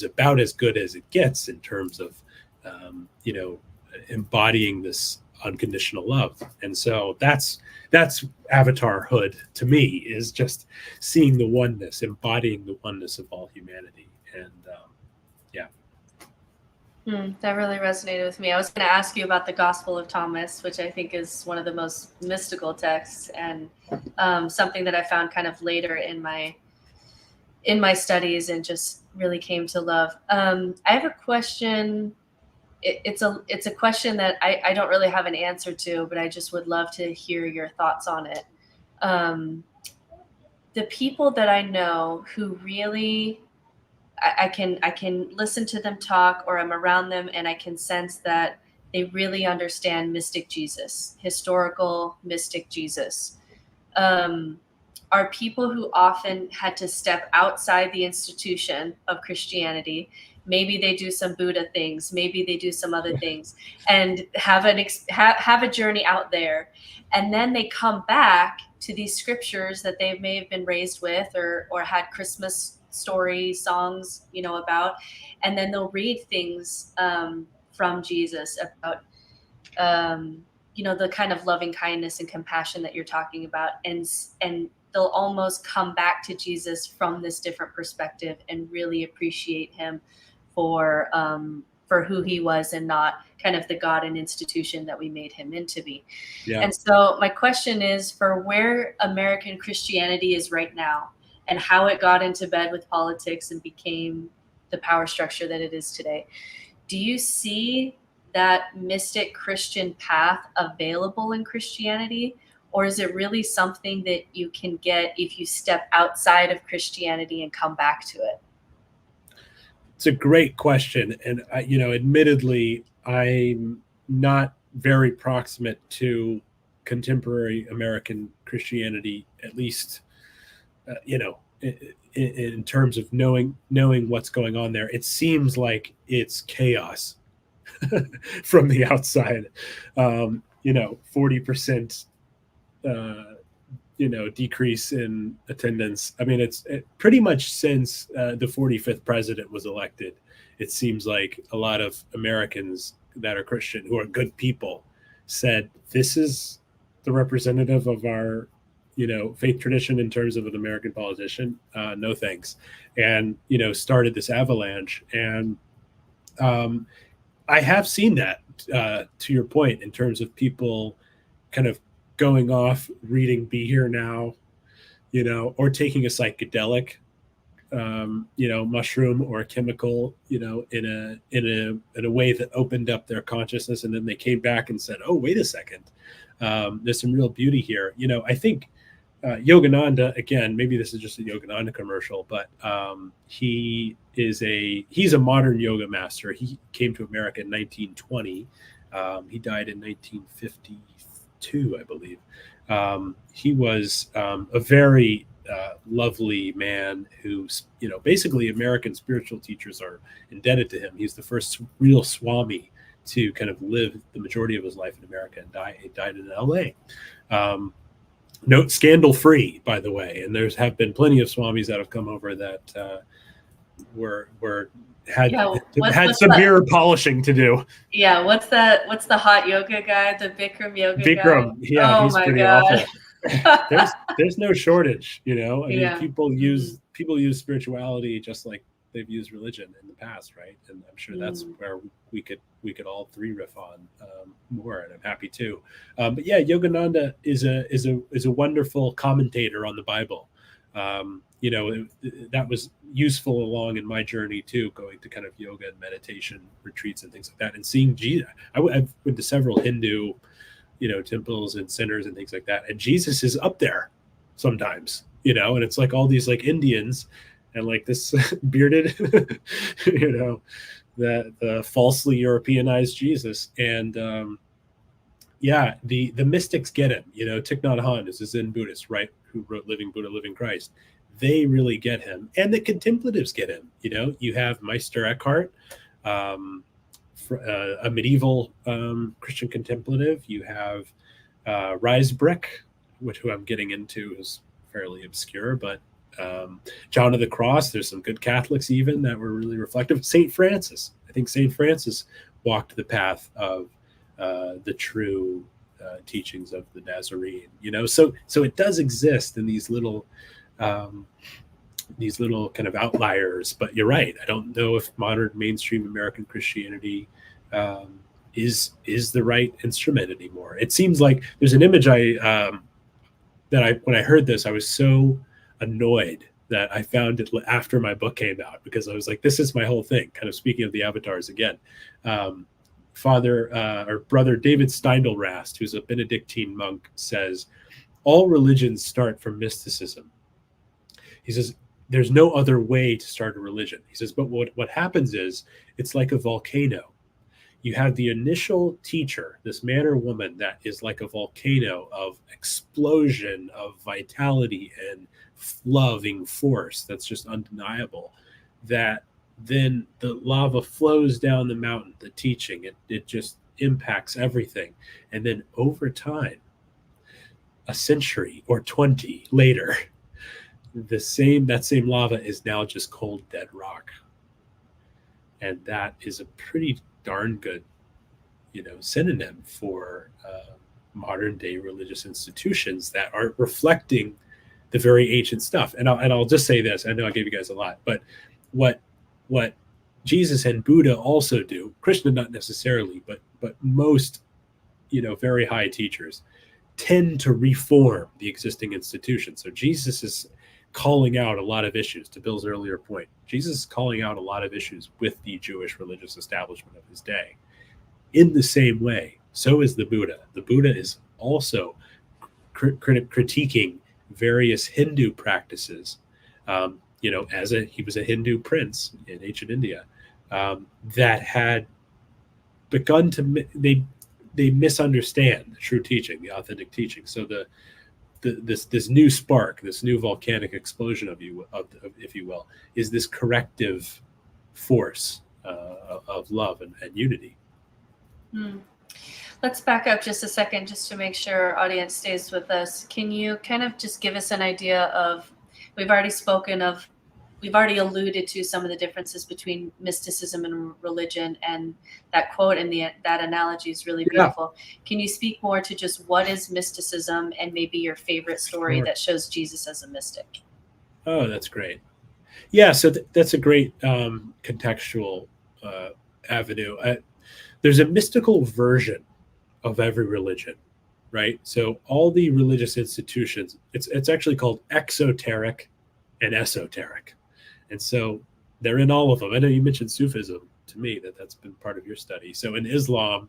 Speaker 4: about as good as it gets in terms of embodying this unconditional love. And so that's Avatarhood to me, is just seeing the oneness, embodying the oneness of all humanity. And
Speaker 3: that really resonated with me. I was going to ask you about the Gospel of Thomas, which I think is one of the most mystical texts, and something that I found kind of later in my studies and just really came to love. I have a question. It's a question that I don't really have an answer to, but I just would love to hear your thoughts on it. The people that I know who really, I can listen to them talk, or I'm around them and I can sense that they really understand mystic Jesus, historical mystic Jesus, are people who often had to step outside the institution of Christianity. Maybe they do some Buddha things, maybe they do some other things, and have a journey out there. And then they come back to these scriptures that they may have been raised with, or had Christmas story songs, about, and then they'll read things from Jesus about, the kind of loving kindness and compassion that you're talking about, and they'll almost come back to Jesus from this different perspective and really appreciate him for who he was, and not kind of the God and institution that we made him into be.
Speaker 4: Yeah.
Speaker 3: And so my question is, for where American Christianity is right now, and how it got into bed with politics and became the power structure that it is today, do you see that mystic Christian path available in Christianity? Or is it really something that you can get if you step outside of Christianity and come back to it?
Speaker 4: It's a great question. And, admittedly, I'm not very proximate to contemporary American Christianity, at least, in terms of knowing what's going on there. It seems like it's chaos from the outside. 40%, decrease in attendance. It's pretty much since the 45th president was elected, it seems like a lot of Americans that are Christian, who are good people, said, this is the representative of our, faith tradition in terms of an American politician. No thanks. And, started this avalanche. And I have seen that, to your point, in terms of people kind of going off reading Be Here Now, or taking a psychedelic, mushroom or a chemical, in a way that opened up their consciousness. And then they came back and said, oh, wait a second. There's some real beauty here. I think Yogananda, again, maybe this is just a Yogananda commercial, but he's a modern yoga master. He came to America in 1920. He died in 1952, I believe. He was a very lovely man who, basically American spiritual teachers are indebted to him. He's the first real Swami to kind of live the majority of his life in America, and died in LA. No, scandal free, by the way. And there's have been plenty of Swamis that have come over that had severe polishing to do.
Speaker 3: Yeah, what's the hot yoga guy, the Bikram yoga guy?
Speaker 4: Yeah, he's pretty awful. there's no shortage, I mean, people use spirituality just like they've used religion in the past, right? And I'm sure that's where we could all three riff on more, and I'm happy to. But yeah, Yogananda is a wonderful commentator on the Bible. That was useful along in my journey too, going to kind of yoga and meditation retreats and things like that, and seeing Jesus. I've went to several Hindu, temples and centers and things like that, and Jesus is up there sometimes, and it's like all these like Indians and like this bearded, the falsely Europeanized Jesus. And the mystics get him. Thich Nhat Hanh is a Zen Buddhist, right, who wrote Living Buddha, Living Christ. They really get him. And the contemplatives get him. You have Meister Eckhart, a medieval Christian contemplative. You have Riesbrick, who I'm getting into is fairly obscure, but John of the Cross, there's some good Catholics even that were really reflective. St. Francis, I think St. Francis walked the path of the true teachings of the Nazarene, so it does exist in these little kind of outliers. But you're right, I don't know if modern mainstream American Christianity is the right instrument anymore. It seems like there's an image when I heard this, I was so annoyed that I found it after my book came out, because I was like, this is my whole thing. Kind of speaking of the avatars again, Brother David Steindl-Rast, who's a Benedictine monk, says all religions start from mysticism. He says there's no other way to start a religion. He says, but what happens is it's like a volcano. You have the initial teacher, this man or woman that is like a volcano of explosion of vitality and loving force that's just undeniable, that then the lava flows down the mountain, the teaching, it just impacts everything. And then over time, a century or 20 later, that same lava is now just cold, dead rock. And that is a pretty darn good, synonym for modern day religious institutions that are reflecting the very ancient stuff. And I'll just say this, I know I gave you guys a lot, but what Jesus and Buddha also do, Krishna not necessarily, but most, very high teachers tend to reform the existing institutions. So Jesus is calling out a lot of issues, to Bill's earlier point. Jesus is calling out a lot of issues with the Jewish religious establishment of his day. In the same way, so is the Buddha. The Buddha is also critiquing various Hindu practices, he was a Hindu prince in ancient India, that had begun to, they misunderstand the true teaching, the authentic teaching. So this new spark, this new volcanic explosion if you will, is this corrective force of love and unity.
Speaker 3: Let's back up just a second, just to make sure our audience stays with us. Can you kind of just give us an idea of, we've already spoken of we've already alluded to some of the differences between mysticism and religion, and that quote and that analogy is really beautiful. Can you speak more to just what is mysticism and maybe your favorite story that shows Jesus as a mystic?
Speaker 4: Oh, that's great. Yeah, so that's a great contextual avenue. There's a mystical version of every religion, right? So all the religious institutions, it's actually called exoteric and esoteric. And so they're in all of them. I know you mentioned Sufism to me, that's been part of your study. So in Islam,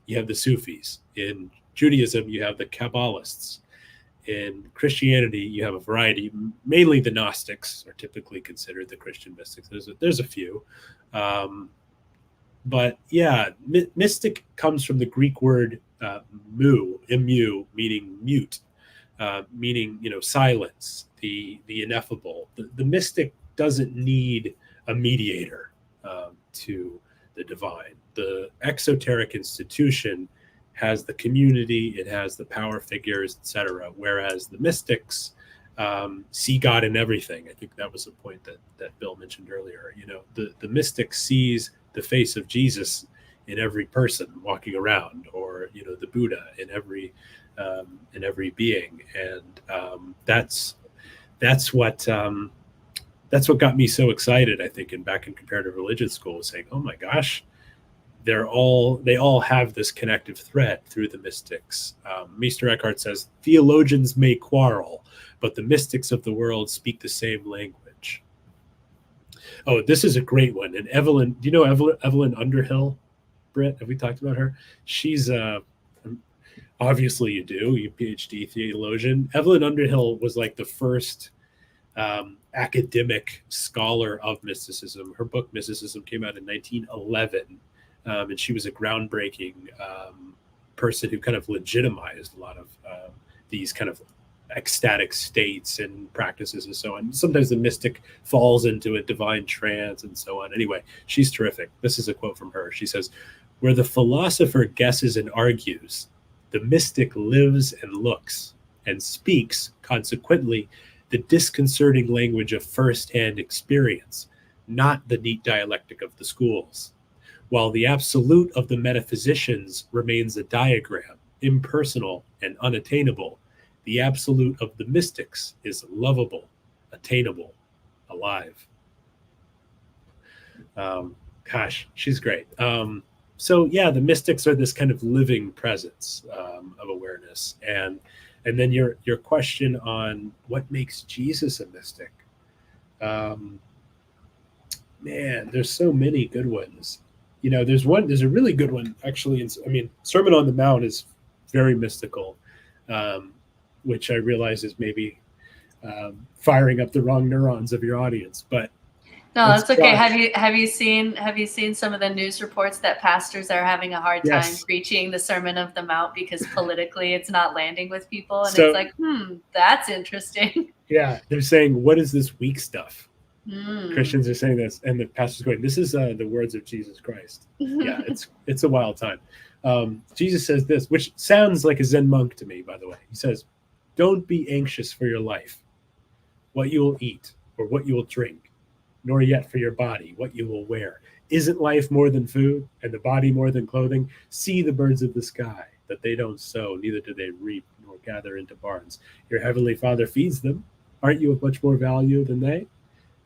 Speaker 4: you have the Sufis. In Judaism, you have the Kabbalists. In Christianity, you have a variety. Mainly the Gnostics are typically considered the Christian mystics. There's a few. But yeah, mystic comes from the Greek word mu, meaning mute, meaning, silence, the ineffable. The mystic doesn't need a mediator to the divine. The exoteric institution has the community, it has the power figures, etc. Whereas the mystics see God in everything. I think that was the point that Bill mentioned earlier. The mystic sees the face of Jesus in every person walking around, or the Buddha in every being, and that's what got me so excited. I think back in comparative religion school, saying, "Oh my gosh, they all have this connective thread through the mystics." Meister Eckhart says, "Theologians may quarrel, but the mystics of the world speak the same language." Oh, this is a great one. And Evelyn, do you know Evelyn Underhill? Britt, have we talked about her? She's obviously you do, you PhD theologian. Evelyn Underhill was like the first academic scholar of mysticism. Her book Mysticism came out in 1911, and she was a groundbreaking person who kind of legitimized a lot of these kind of ecstatic states and practices and so on. Sometimes the mystic falls into a divine trance and so on. Anyway, she's terrific. This is a quote from her. She says, "Where the philosopher guesses and argues, the mystic lives and looks and speaks, consequently, the disconcerting language of first-hand experience, not the neat dialectic of the schools. While the absolute of the metaphysicians remains a diagram, impersonal and unattainable, the absolute of the mystics is lovable, attainable, alive." Gosh, she's great. So yeah, the mystics are this kind of living presence of awareness. And then your question on what makes Jesus a mystic. Man, there's so many good ones. There's a really good one actually. Sermon on the Mount is very mystical, which I realize is maybe firing up the wrong neurons of your audience, but
Speaker 3: no, that's okay. Have you seen some of the news reports that pastors are having a hard time preaching the Sermon of the Mount because politically it's not landing with people, and it's like, that's interesting. Yeah,
Speaker 4: they're saying, "What is this weak stuff?" Christians are saying this, and the pastor's going, "This is the words of Jesus Christ." Yeah, it's a wild time. Jesus says this, which sounds like a Zen monk to me, by the way. He says, "Don't be anxious for your life, what you will eat or what you will drink, nor yet for your body, what you will wear. Isn't life more than food, and the body more than clothing? See the birds of the sky, that they don't sow, neither do they reap, nor gather into barns. Your heavenly Father feeds them. Aren't you of much more value than they?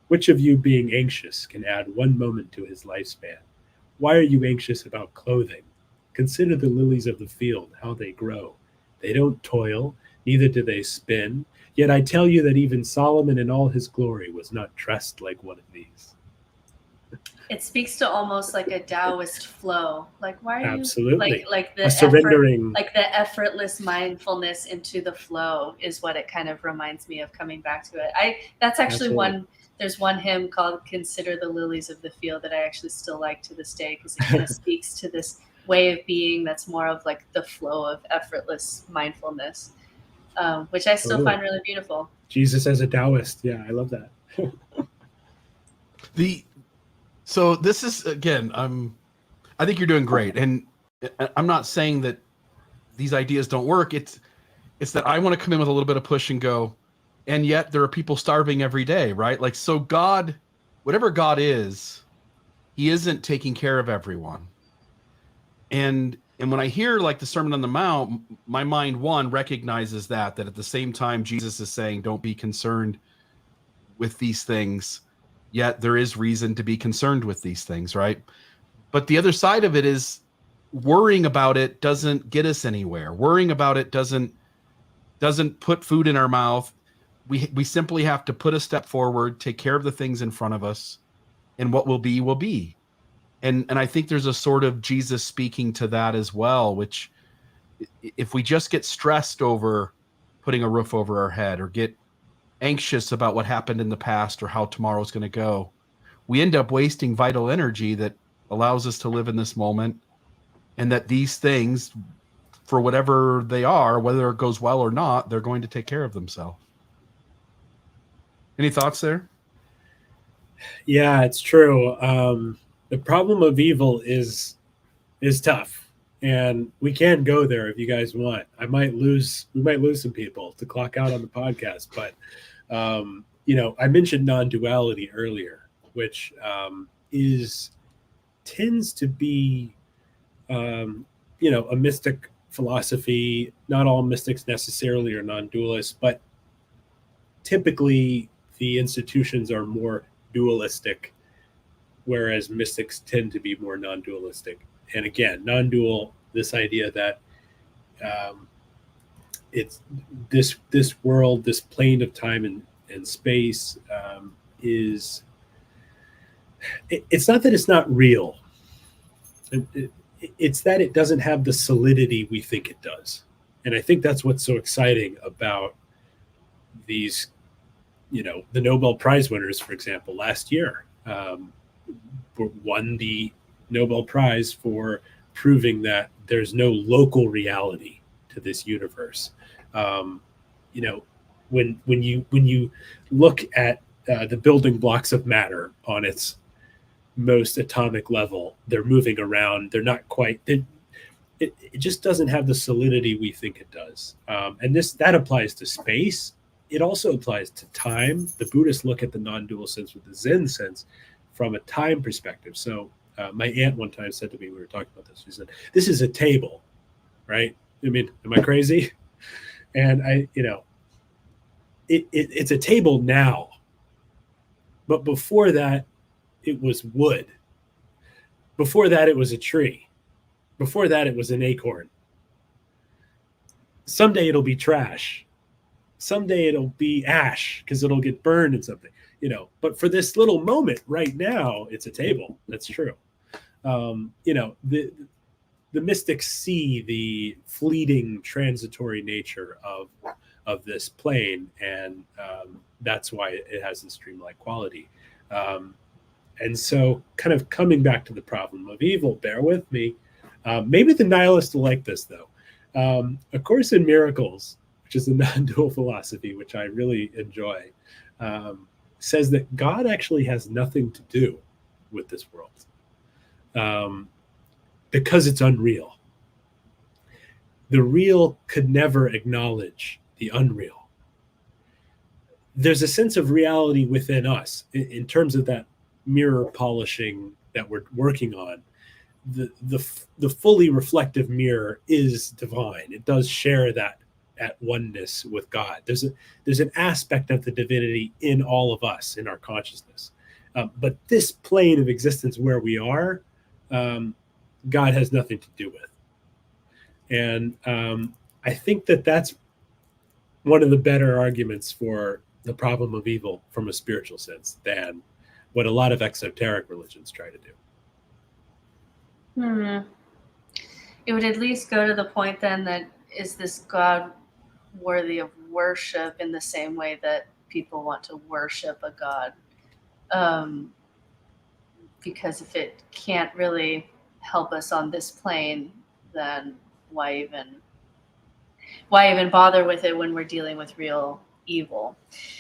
Speaker 4: Which of you, being anxious, can add 1 moment to his lifespan? Why are you anxious about clothing? Consider the lilies of the field, how they grow. They don't toil, neither do they spin. Yet I tell you that even Solomon in all his glory was not dressed like one of these."
Speaker 3: It speaks to almost like a Taoist flow. Like, why are
Speaker 4: Absolutely.
Speaker 3: you like the
Speaker 4: a surrendering,
Speaker 3: like the effortless mindfulness into the flow is what it kind of reminds me of, coming back to it. That's actually
Speaker 4: Absolutely.
Speaker 3: There's one hymn called "Consider the Lilies of the Field" that I actually still like to this day, because it kind of speaks to this way of being that's more of like the flow of effortless mindfulness, which I still find really beautiful.
Speaker 4: Jesus as a Taoist. Yeah, I love that.
Speaker 2: So this is, again, I think you're doing great. And I'm not saying that these ideas don't work. It's that I want to come in with a little bit of push and go, And yet there are people starving every day, right? Like, so God, whatever God is, he isn't taking care of everyone. And when I hear like the Sermon on the Mount, my mind, one, recognizes that at the same time Jesus is saying, don't be concerned with these things, yet there is reason to be concerned with these things, right? But the other side of it is worrying about it doesn't get us anywhere. Worrying about it doesn't put food in our mouth. We simply have to put a step forward, take care of the things in front of us, and what will be will be. And I think there's a sort of Jesus speaking to that as well, which if we just get stressed over putting a roof over our head or get anxious about what happened in the past or how tomorrow's going to go, we end up wasting vital energy that allows us to live in this moment, and that these things, for whatever they are, whether it goes well or not, they're going to take care of themselves. Any thoughts there?
Speaker 4: Yeah, it's true. The problem of evil is tough, and we can go there if you guys want. We might lose some people to clock out on the podcast, but I mentioned non-duality earlier, which tends to be a mystic philosophy. Not all mystics necessarily are non-dualists, but typically the institutions are more dualistic, whereas mystics tend to be more non-dualistic. And again, non-dual, this idea that it's this world, this plane of time and space is. It's not that it's not real. It's that it doesn't have the solidity we think it does. And I think that's what's so exciting about these, the Nobel Prize winners, for example, last year won the Nobel Prize for proving that there's no local reality to this universe. When you look at the building blocks of matter on its most atomic level, they're moving around. They're not quite. It just doesn't have the solidity we think it does. And that applies to space. It also applies to time. The Buddhists look at the non-dual sense with the Zen sense from a time perspective. So my aunt one time said to me, we were talking about this, she said, "This is a table, right? I mean, am I crazy?" And it's a table now. But before that, it was wood. Before that, it was a tree. Before that, it was an acorn. Someday it'll be trash. Someday it'll be ash because it'll get burned in something, But for this little moment right now, it's a table. That's true. The mystics see the fleeting, transitory nature of this plane, and that's why it has this dreamlike quality. And so, kind of coming back to the problem of evil, bear with me. Maybe the nihilists will like this, though. A Course in Miracles, which is a non-dual philosophy, which I really enjoy, says that God actually has nothing to do with this world because it's unreal. The real could never acknowledge the unreal. There's a sense of reality within us in terms of that mirror polishing that we're working on. The fully reflective mirror is divine. It does share that at oneness with God. There's an aspect of the divinity in all of us, in our consciousness. But this plane of existence where we are, God has nothing to do with. And I think that's one of the better arguments for the problem of evil from a spiritual sense than what a lot of exoteric religions try to do.
Speaker 3: It would at least go to the point then that, is this God worthy of worship in the same way that people want to worship a God? Because if it can't really help us on this plane, then why even bother with it when we're dealing with real evil?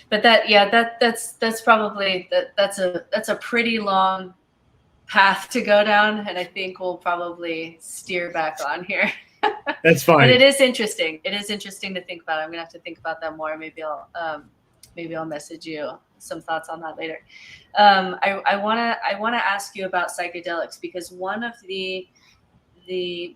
Speaker 3: But that's probably that's a pretty long path to go down, and I think we'll probably steer back on here.
Speaker 4: That's fine.
Speaker 3: But it is interesting. It is interesting to think about. I'm gonna have to think about that more. Maybe I'll maybe I'll message you some thoughts on that later. I wanna ask you about psychedelics, because one of the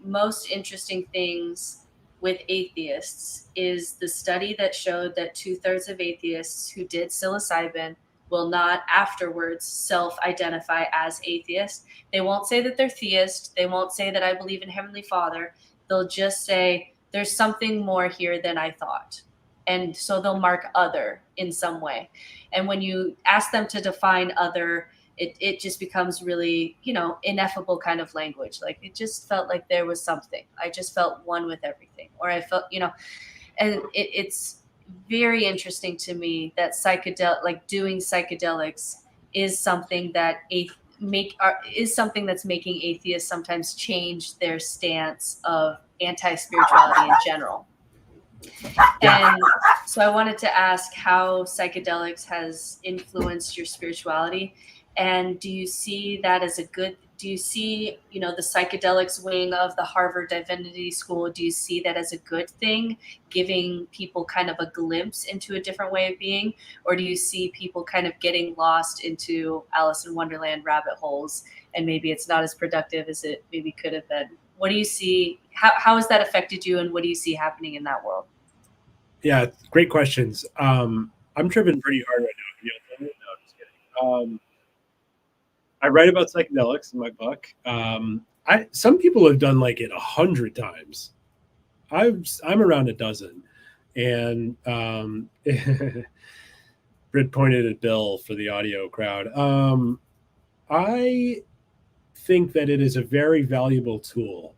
Speaker 3: most interesting things with atheists is the study that showed that 2/3 of atheists who did psilocybin will not afterwards self-identify as atheist. They won't say that they're theist. They won't say that I believe in Heavenly Father. They'll just say there's something more here than I thought. And so they'll mark other in some way. And when you ask them to define other, it just becomes really, ineffable kind of language. Like, it just felt like there was something. I just felt one with everything. Or I felt, and it's very interesting to me that doing psychedelics is something that is something that's making atheists sometimes change their stance of anti-spirituality in general.
Speaker 4: Yeah.
Speaker 3: And so I wanted to ask how psychedelics has influenced your spirituality. And do you see that as do you see, the psychedelics wing of the Harvard Divinity School, do you see that as a good thing, giving people kind of a glimpse into a different way of being? Or do you see people kind of getting lost into Alice in Wonderland rabbit holes, and maybe it's not as productive as it maybe could have been? What do you see? How has that affected you, and what do you see happening in that world?
Speaker 4: Yeah, great questions. I'm tripping pretty hard right now. No, I'm just kidding. I write about psychedelics in my book. Some people have done like it 100 times. I'm around a dozen, and Britt pointed at Bill for the audio crowd. I think that it is a very valuable tool.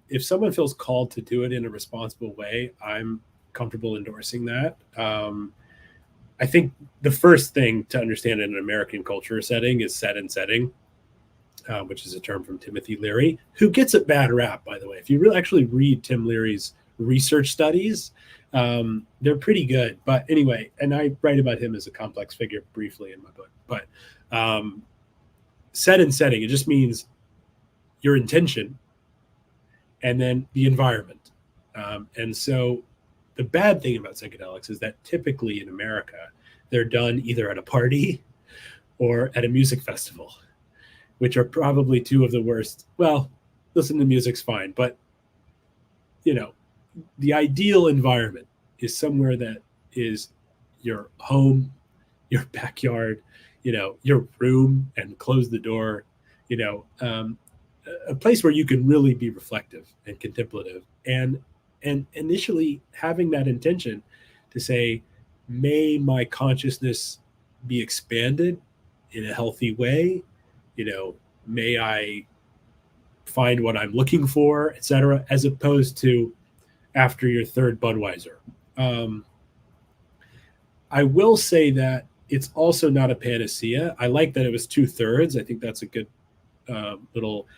Speaker 4: If someone feels called to do it in a responsible way, I'm comfortable endorsing that. I think the first thing to understand in an American culture setting is set and setting, which is a term from Timothy Leary, who gets a bad rap, by the way. If you really actually read Tim Leary's research studies, they're pretty good. But anyway, and I write about him as a complex figure briefly in my book. But set and setting, it just means your intention and then the environment. And so the bad thing about psychedelics is that typically in America, they're done either at a party or at a music festival, which are probably two of the worst. Well, listen to music's fine, but the ideal environment is somewhere that is your home, your backyard, your room, and close the door, a place where you can really be reflective and contemplative, and initially having that intention to say, may my consciousness be expanded in a healthy way, may I find what I'm looking for, etc., as opposed to after your third Budweiser. I will say that it's also not a panacea. I like that it was 2/3. I think that's a good little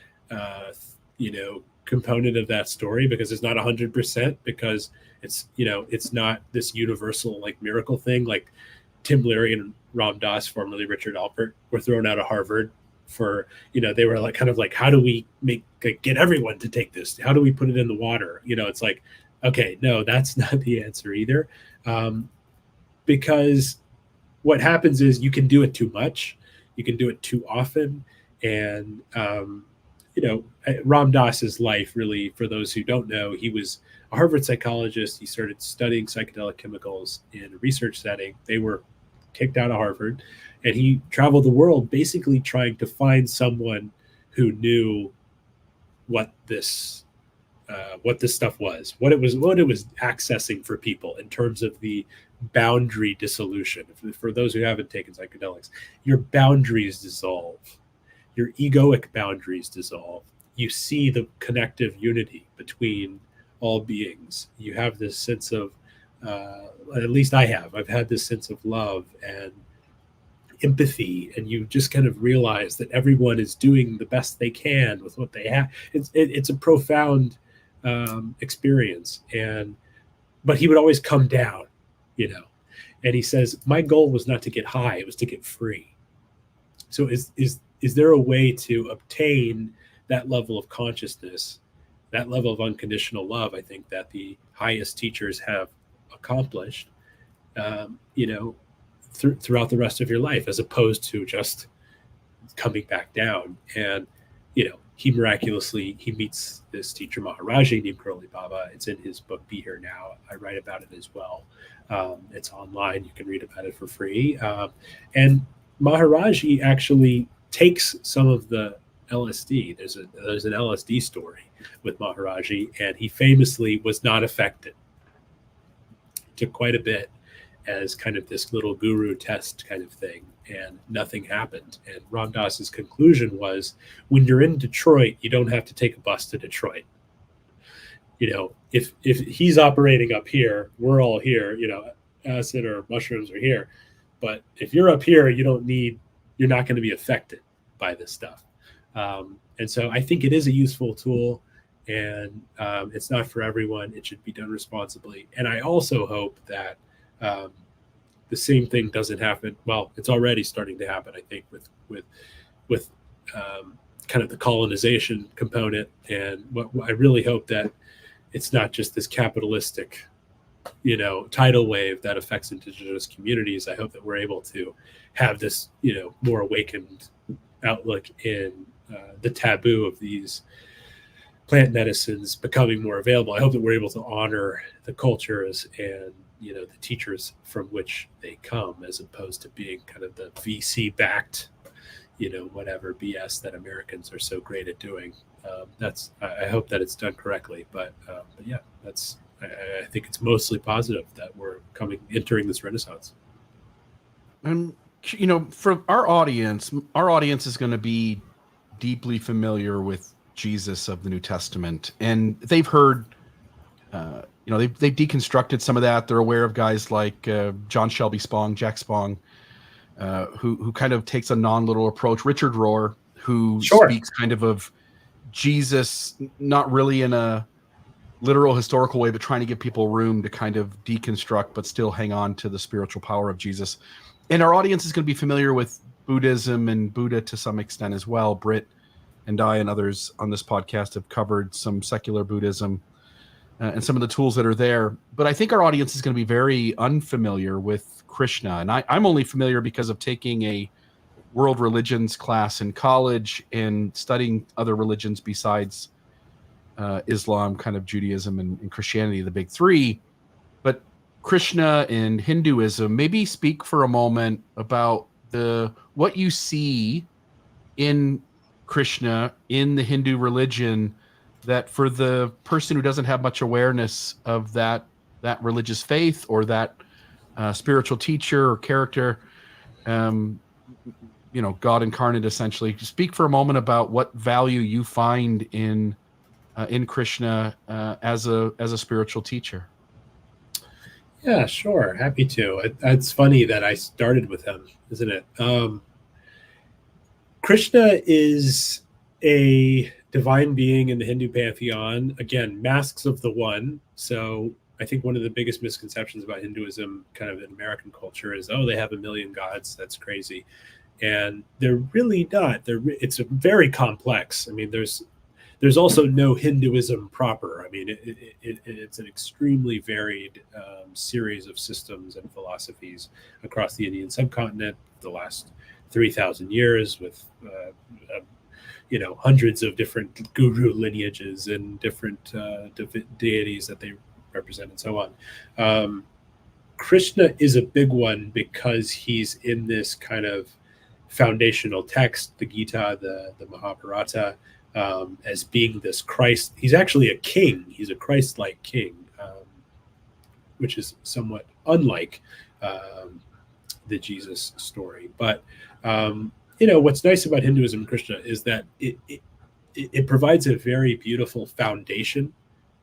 Speaker 4: component of that story, because it's not 100%, because it's not this universal like miracle thing. Like Tim Leary and Ram Dass, formerly Richard Alpert, were thrown out of Harvard for, they were like, kind of like, how do we get everyone to take this? How do we put it in the water? It's like, okay, no, that's not the answer either. Because what happens is you can do it too much, you can do it too often. And, Ram Dass's life, really, for those who don't know, he was a Harvard psychologist. He started studying psychedelic chemicals in a research setting. They were kicked out of Harvard, and he traveled the world basically trying to find someone who knew what this stuff was, what it was accessing for people in terms of the boundary dissolution. For those who haven't taken psychedelics, your boundaries dissolve. Your egoic boundaries dissolve. You see the connective unity between all beings. You have this sense of, at least I've had this sense of love and empathy, and you just kind of realize that everyone is doing the best they can with what they have. It's a profound experience. But he would always come down, and he says, my goal was not to get high, it was to get free. So is there a way to obtain that level of consciousness, that level of unconditional love? I think that the highest teachers have accomplished. throughout the rest of your life, as opposed to just coming back down. And he meets this teacher Maharaji named Curly Baba. It's in his book Be Here Now. I write about it as well. It's online. You can read about it for free. And Maharaji actually takes some of the LSD. There's an LSD story with Maharaji, and he famously was not affected. It took quite a bit as kind of this little guru test kind of thing, and nothing happened. And Ram Dass's conclusion was, when you're in Detroit, you don't have to take a bus to Detroit. If he's operating up here, we're all here, acid or mushrooms are here. But if you're up here, you're not going to be affected by this stuff. And so I think it is a useful tool, and it's not for everyone. It should be done responsibly. And I also hope that the same thing doesn't happen. Well, it's already starting to happen, I think, with kind of the colonization component. And what I really hope that it's not just this capitalistic, tidal wave that affects indigenous communities. I hope that we're able to have this, more awakened outlook in the taboo of these plant medicines becoming more available. I hope that we're able to honor the cultures and the teachers from which they come, as opposed to being kind of the VC backed, whatever BS that Americans are so great at doing. I hope that it's done correctly, but yeah, I think it's mostly positive that we're entering this renaissance.
Speaker 2: And for our audience is going to be deeply familiar with Jesus of the New Testament, and they've heard, they've deconstructed some of that. They're aware of guys like John Shelby Spong, Jack Spong, who kind of takes a non-literal approach. Richard Rohr, who speaks kind of Jesus, not really in a literal historical way, but trying to give people room to kind of deconstruct, but still hang on to the spiritual power of Jesus. And our audience is going to be familiar with Buddhism and Buddha to some extent as well. Britt and I and others on this podcast have covered some secular Buddhism and some of the tools that are there. But I think our audience is going to be very unfamiliar with Krishna. And I'm only familiar because of taking a world religions class in college and studying other religions besides Islam, kind of Judaism and Christianity, the big three. But Krishna and Hinduism, maybe speak for a moment about what you see in Krishna in the Hindu religion, that for the person who doesn't have much awareness of that religious faith or that spiritual teacher or character, God incarnate, essentially. Speak for a moment about what value you find in Krishna as a spiritual teacher.
Speaker 4: Yeah, sure. Happy to. It's funny that I started with him, isn't it? Krishna is a divine being in the Hindu pantheon. Again, masks of the one. So I think one of the biggest misconceptions about Hinduism kind of in American culture is, they have a million gods. That's crazy. And they're really not. It's very complex. I mean, there's also no Hinduism proper. I mean, it's an extremely varied series of systems and philosophies across the Indian subcontinent the last 3,000 years, with hundreds of different guru lineages and different deities that they represent and so on. Krishna is a big one because he's in this kind of foundational text, the Gita, the Mahabharata, as being this Christ. He's actually a king. He's a Christ-like king, which is somewhat unlike the Jesus story. But what's nice about Hinduism and Krishna is that it provides a very beautiful foundation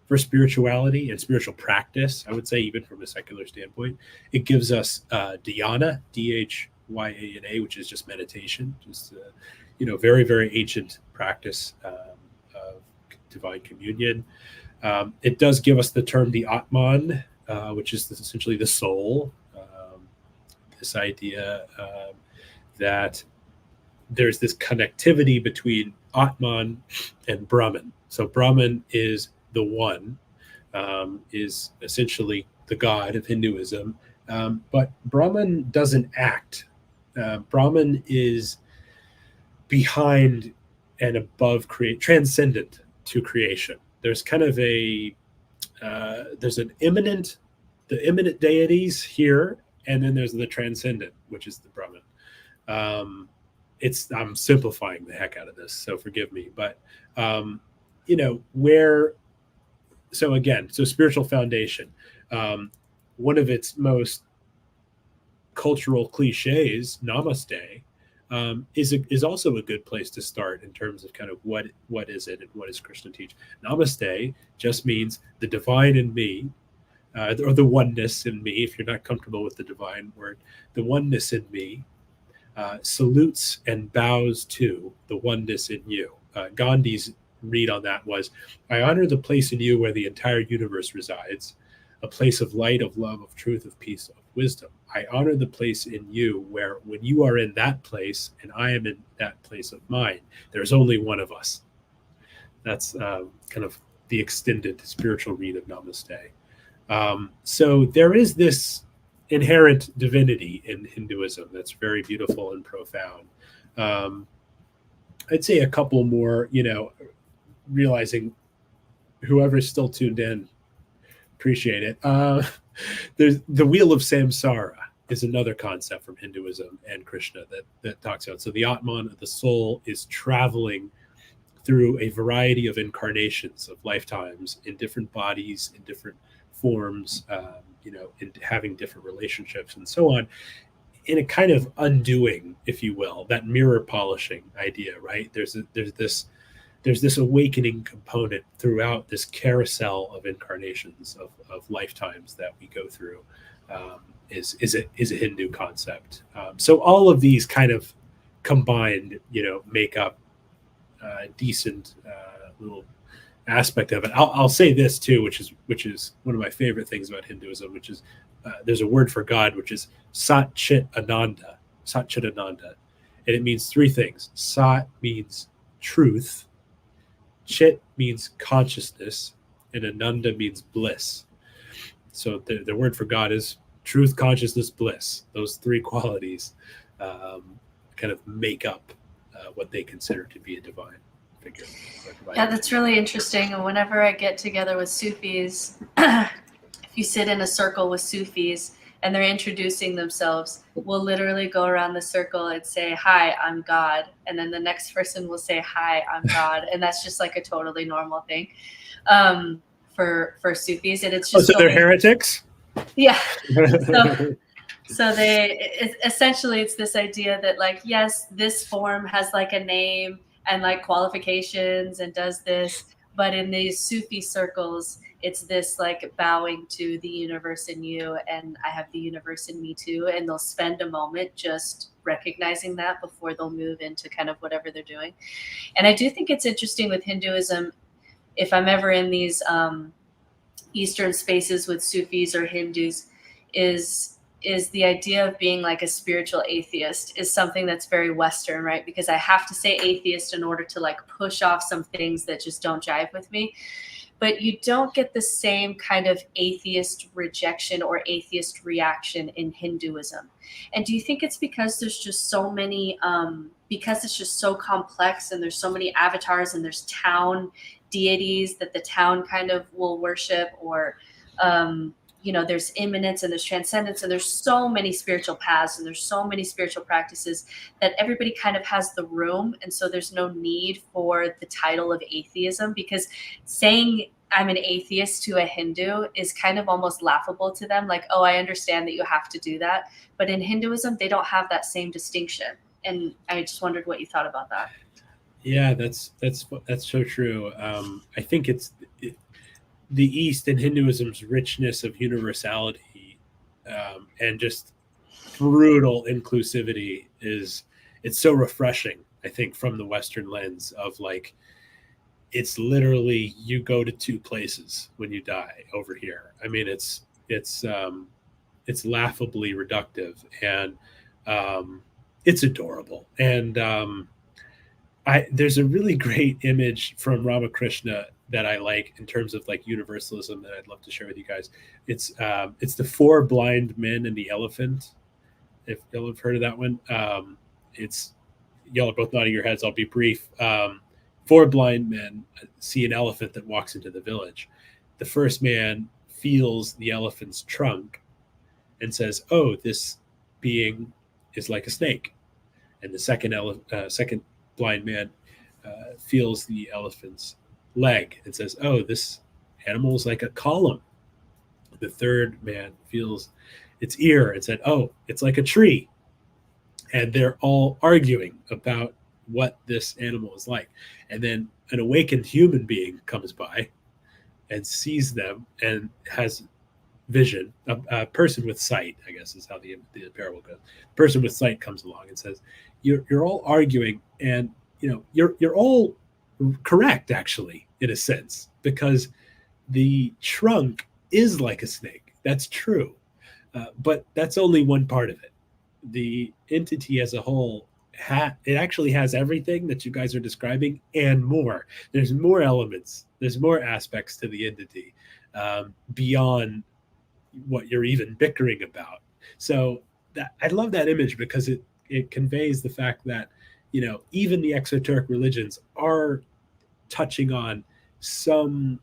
Speaker 4: for spirituality and spiritual practice. I would say, even from a secular standpoint, it gives us dhyana, DHYANA, which is just meditation, just very, very ancient practice of divine communion. It does give us the term the Atman, which is essentially the soul. This idea that there's this connectivity between Atman and Brahman. So Brahman is the one, is essentially the god of Hinduism. But Brahman doesn't act. Brahman is behind and above transcendent to creation. There's kind of there's the immanent deities here, and then there's the transcendent, which is the Brahman. I'm simplifying the heck out of this, so forgive me, but so spiritual foundation. One of its most cultural cliches, namaste, is also a good place to start in terms of kind of what is it and what does Krishna teach. Namaste just means the divine in me, or the oneness in me, if you're not comfortable with the divine word, the oneness in me salutes and bows to the oneness in you. Gandhi's read on that was, I honor the place in you where the entire universe resides, a place of light, of love, of truth, of peace, of wisdom. I honor the place in you where when you are in that place and I am in that place of mine, there's only one of us. That's kind of the extended spiritual read of Namaste. So there is this inherent divinity in Hinduism that's very beautiful and profound. I'd say a couple more, realizing whoever's still tuned in, appreciate it. There's the wheel of samsara is another concept from Hinduism and Krishna that talks about. So the Atman, the soul, is traveling through a variety of incarnations of lifetimes in different bodies, in different forms, in having different relationships and so on, in a kind of undoing, if you will, that mirror polishing idea, right? There's this awakening component throughout this carousel of incarnations of lifetimes that we go through, is a Hindu concept. So all of these kind of combined, make up a decent little aspect of it. I'll say this too, which is one of my favorite things about Hinduism, which is there's a word for God, which is Sat Chit Ananda, and it means three things. Sat means truth, Chit means consciousness, and Ananda means bliss. So the word for God is truth, consciousness, bliss. Those three qualities kind of make up what they consider to be a divine figure.
Speaker 3: Yeah, that's really interesting. And whenever I get together with Sufis, if you sit in a circle with Sufis and they're introducing themselves, we'll literally go around the circle and say, hi, I'm God. And then the next person will say, hi, I'm God. And that's just like a totally normal thing for Sufis. And it's just
Speaker 4: so they're heretics?
Speaker 3: Yeah. So essentially it's this idea that like, yes, this form has like a name and like qualifications and does this, but in these Sufi circles, it's this like bowing to the universe in you, and I have the universe in me too. And they'll spend a moment just recognizing that before they'll move into kind of whatever they're doing. And I do think it's interesting with Hinduism, if I'm ever in these Eastern spaces with Sufis or Hindus, is the idea of being like a spiritual atheist is something that's very Western, right? Because I have to say atheist in order to like push off some things that just don't jive with me. But you don't get the same kind of atheist rejection or atheist reaction in Hinduism. And do you think it's because there's just so many, because it's just so complex and there's so many avatars and there's town deities that the town kind of will worship, or there's immanence and there's transcendence and there's so many spiritual paths and there's so many spiritual practices that everybody kind of has the room, and so there's no need for the title of atheism, because saying I'm an atheist to a Hindu is kind of almost laughable to them, like, oh, I understand that you have to do that. But in Hinduism, they don't have that same distinction, and I just wondered what you thought about that.
Speaker 4: Yeah, that's so true. I think the East and Hinduism's richness of universality and just brutal inclusivity it's so refreshing, I think, from the Western lens of like, it's literally you go to two places when you die over here. I mean, it's laughably reductive, and it's adorable. And there's a really great image from Ramakrishna that I like in terms of like universalism that I'd love to share with you guys. It's the Four Blind Men and the Elephant. If y'all have heard of that one, it's y'all are both nodding your heads. I'll be brief. Four blind men see an elephant that walks into the village. The first man feels the elephant's trunk and says, "Oh, this being is like a snake." And the second blind man feels the elephant's leg and says, "Oh, this animal is like a column." The third man feels its ear and said, "Oh, it's like a tree." And they're all arguing about what this animal is like. And then an awakened human being comes by and sees them and has vision. A person with sight, I guess, is how the parable goes. A person with sight comes along and says, "You're all arguing, and you're all correct, actually, in a sense, because the trunk is like a snake. That's true, but that's only one part of it. The entity as a whole, it actually has everything that you guys are describing and more. There's more elements. There's more aspects to the entity beyond what you're even bickering about." So I love that image because it conveys the fact that even the exoteric religions are touching on some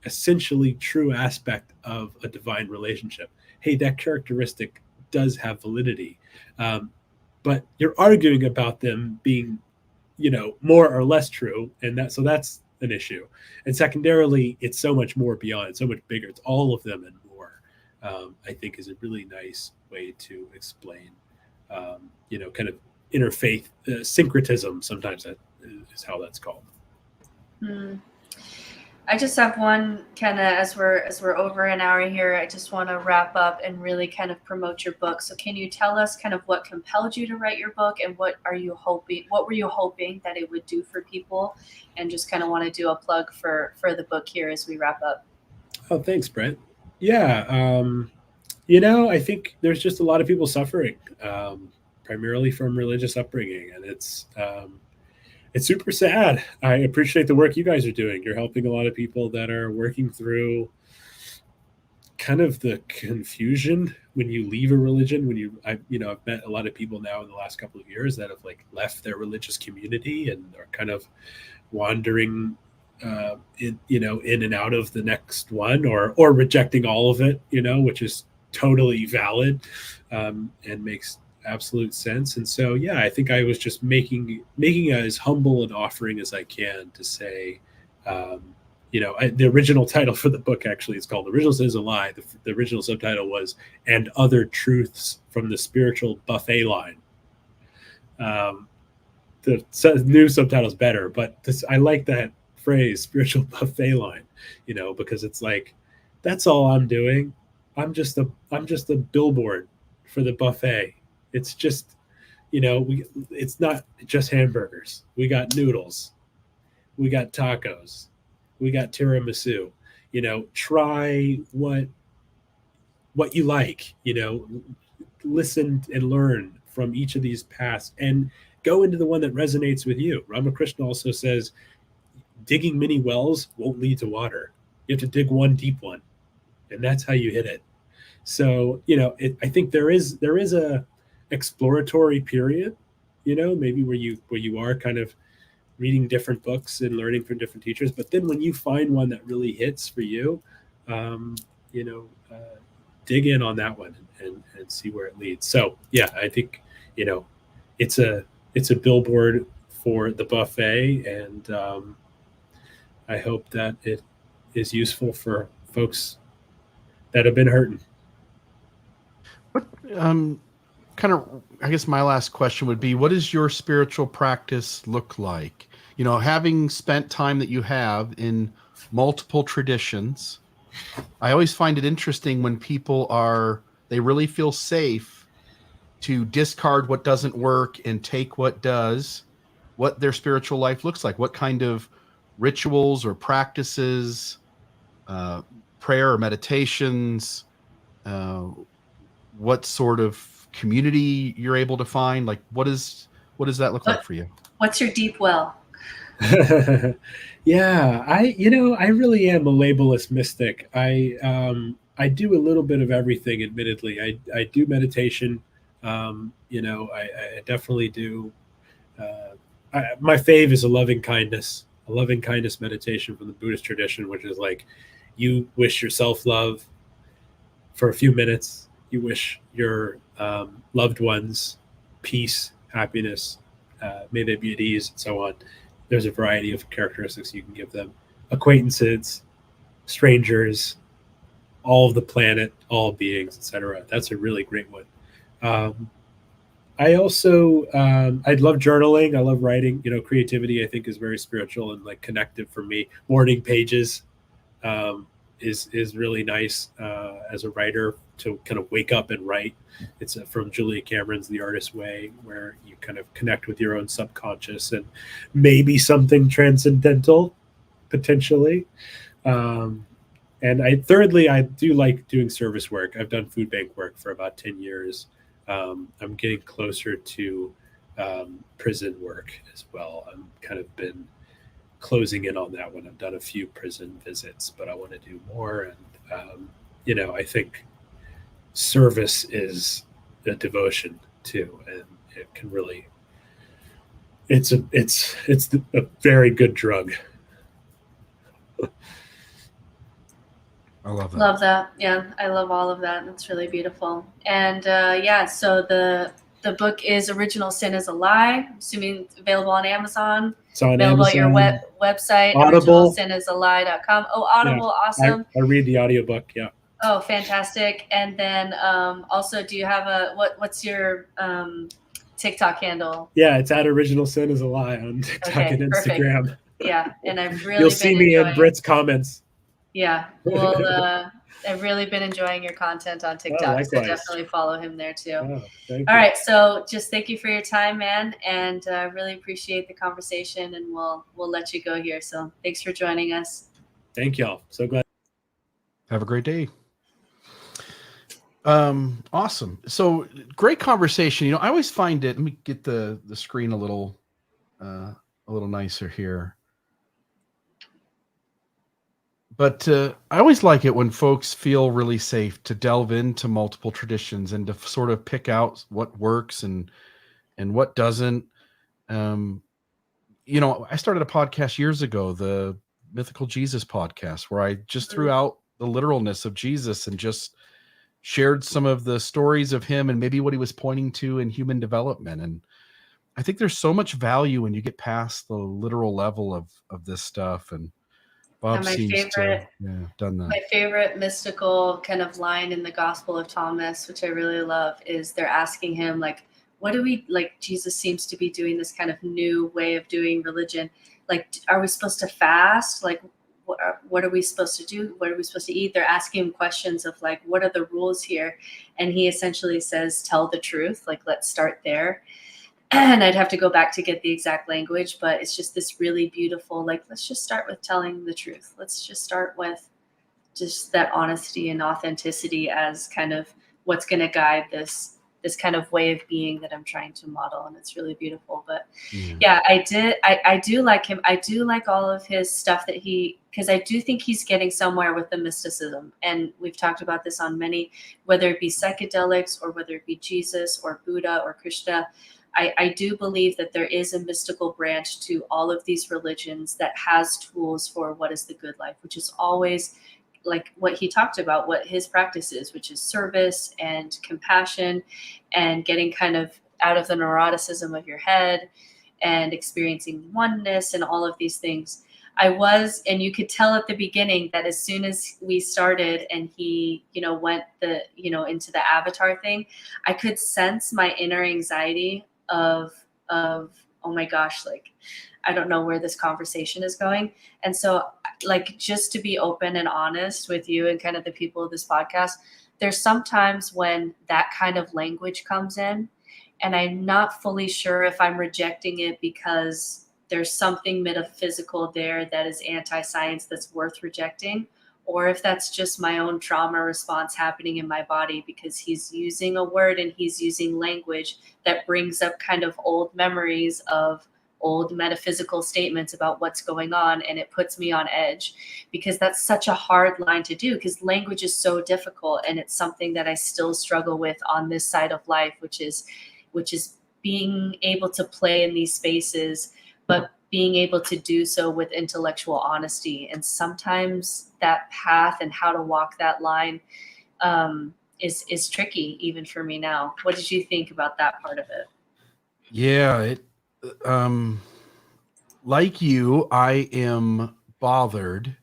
Speaker 4: essentially true aspect of a divine relationship. Hey, that characteristic does have validity, but you're arguing about them being more or less true, and that's an issue. And secondarily, it's so much more beyond, it's so much bigger, it's all of them and more. I think is a really nice way to explain kind of interfaith syncretism. Sometimes that is how that's called.
Speaker 3: I just have one kind of, as we're over an hour here, I just want to wrap up and really kind of promote your book. So can you tell us kind of what compelled you to write your book, and what were you hoping that it would do for people? And just kind of want to do a plug for the book here as we wrap up.
Speaker 4: Oh, thanks, Brent. Yeah. I think there's just a lot of people suffering, primarily from religious upbringing, and it's super sad. I appreciate the work you guys are doing. You're helping a lot of people that are working through kind of the confusion when you leave a religion. I've met a lot of people now in the last couple of years that have like left their religious community and are kind of wandering in and out of the next one, or rejecting all of it, which is totally valid and makes absolute sense. And so, yeah, I think I was just making as humble an offering as I can to say, the original title for the book, actually, it's called "Original Sin is a Lie." The original subtitle was "And Other Truths from the Spiritual Buffet Line." The new subtitle is better, but I like that phrase, "spiritual buffet line," because it's like, that's all I'm doing. I'm just a billboard for the buffet. It's just, it's not just hamburgers. We got noodles, we got tacos, we got tiramisu. Try what you like. Listen and learn from each of these paths and go into the one that resonates with you. Ramakrishna also says, digging many wells won't lead to water. You have to dig one deep one, and that's how you hit it. So, I think there is a exploratory period, maybe where you are kind of reading different books and learning from different teachers. But then when you find one that really hits for you, dig in on that one and see where it leads. So, yeah, I think, it's a billboard for the buffet, and I hope that it is useful for folks that have been hurting.
Speaker 2: What kind of, I guess my last question would be, what does your spiritual practice look like? Having spent time that you have in multiple traditions, I always find it interesting when people they really feel safe to discard what doesn't work and take what does, what their spiritual life looks like, what kind of rituals or practices, prayer or meditations, what sort of community you're able to find. Like, what does that look like for you?
Speaker 3: What's your deep well?
Speaker 4: Yeah, I really am a labelless mystic. I do a little bit of everything. Admittedly, I do meditation. I definitely do. My fave is a loving kindness meditation from the Buddhist tradition, which is like you wish yourself love for a few minutes. You wish your loved ones peace, happiness, may they be at ease, and so on. There's a variety of characteristics you can give them. Acquaintances, strangers, all of the planet, all beings, etc. That's a really great one. Um, I also I love journaling. I love writing. Creativity I think is very spiritual and like connective for me. Morning pages um, is really nice as a writer to kind of wake up and write. It's from Julia Cameron's The Artist's Way, where you kind of connect with your own subconscious and maybe something transcendental potentially. Um, and thirdly, I do like doing service work. I've done food bank work for about 10 years. I'm getting closer to prison work as well. I'm kind of been closing in on that one. I've done a few prison visits, but I want to do more. And I think service is a devotion too, and it can really it's a very good drug.
Speaker 2: I love that.
Speaker 3: Love that. Yeah, I love all of that. That's really beautiful. And so the book is Original Sin is a Lie. I'm assuming it's available on Amazon.
Speaker 4: It's on
Speaker 3: available
Speaker 4: Amazon,
Speaker 3: at your website,
Speaker 4: Audible.
Speaker 3: originalsinisalie.com. Oh, Audible,
Speaker 4: Yeah,
Speaker 3: awesome.
Speaker 4: I read the audiobook. Yeah.
Speaker 3: Oh, fantastic. And then also, do you have what's your TikTok handle?
Speaker 4: Yeah, it's at Original Sin is a Lie on TikTok and Instagram.
Speaker 3: Perfect. Yeah, and I've really
Speaker 4: You'll see me in Britt's comments.
Speaker 3: Yeah, well, I've really been enjoying your content on TikTok, so definitely follow him there too.
Speaker 4: Oh,
Speaker 3: all right, so just thank you for your time, man, and really appreciate the conversation, and we'll let you go here. So thanks for joining us.
Speaker 4: Thank y'all. So glad.
Speaker 2: Have a great day. Awesome. So great conversation. I always find it. Let me get the screen a little nicer here. But I always like it when folks feel really safe to delve into multiple traditions and to sort of pick out what works and what doesn't. I started a podcast years ago, the Mythical Jesus podcast, where I just threw out the literalness of Jesus and just shared some of the stories of him and maybe what he was pointing to in human development. And I think there's so much value when you get past the literal level of this stuff. And Bob seems to have done that.
Speaker 3: My favorite mystical kind of line in the Gospel of Thomas, which I really love, is they're asking him, like, what do we, like, Jesus seems to be doing this kind of new way of doing religion. Like, are we supposed to fast? Like, what are we supposed to do? What are we supposed to eat? They're asking him questions of, like, what are the rules here? And he essentially says, tell the truth. Like, let's start there. And I'd have to go back to get the exact language, but it's just this really beautiful, like, let's just start with telling the truth. Let's just start with just that honesty and authenticity as kind of what's going to guide this kind of way of being that I'm trying to model. And it's really beautiful. But I do like him. I do like all of his stuff because I do think he's getting somewhere with the mysticism. And we've talked about this on many, whether it be psychedelics or whether it be Jesus or Buddha or Krishna. I do believe that there is a mystical branch to all of these religions that has tools for what is the good life, which is always like what he talked about, what his practice is, which is service and compassion and getting kind of out of the neuroticism of your head and experiencing oneness and all of these things. And you could tell at the beginning that as soon as we started and he, went into the avatar thing, I could sense my inner anxiety of, oh my gosh, like, I don't know where this conversation is going. And so, like, just to be open and honest with you and kind of the people of this podcast, there's sometimes when that kind of language comes in and I'm not fully sure if I'm rejecting it because there's something metaphysical there that is anti-science that's worth rejecting, or if that's just my own trauma response happening in my body because he's using a word and he's using language that brings up kind of old memories of old metaphysical statements about what's going on, and it puts me on edge, because that's such a hard line to do, because language is so difficult, and it's something that I still struggle with on this side of life, which is being able to play in these spaces, but being able to do so with intellectual honesty. And sometimes that path and how to walk that line is tricky, even for me now. What did you think about that part of it?
Speaker 2: Yeah, like you, I am bothered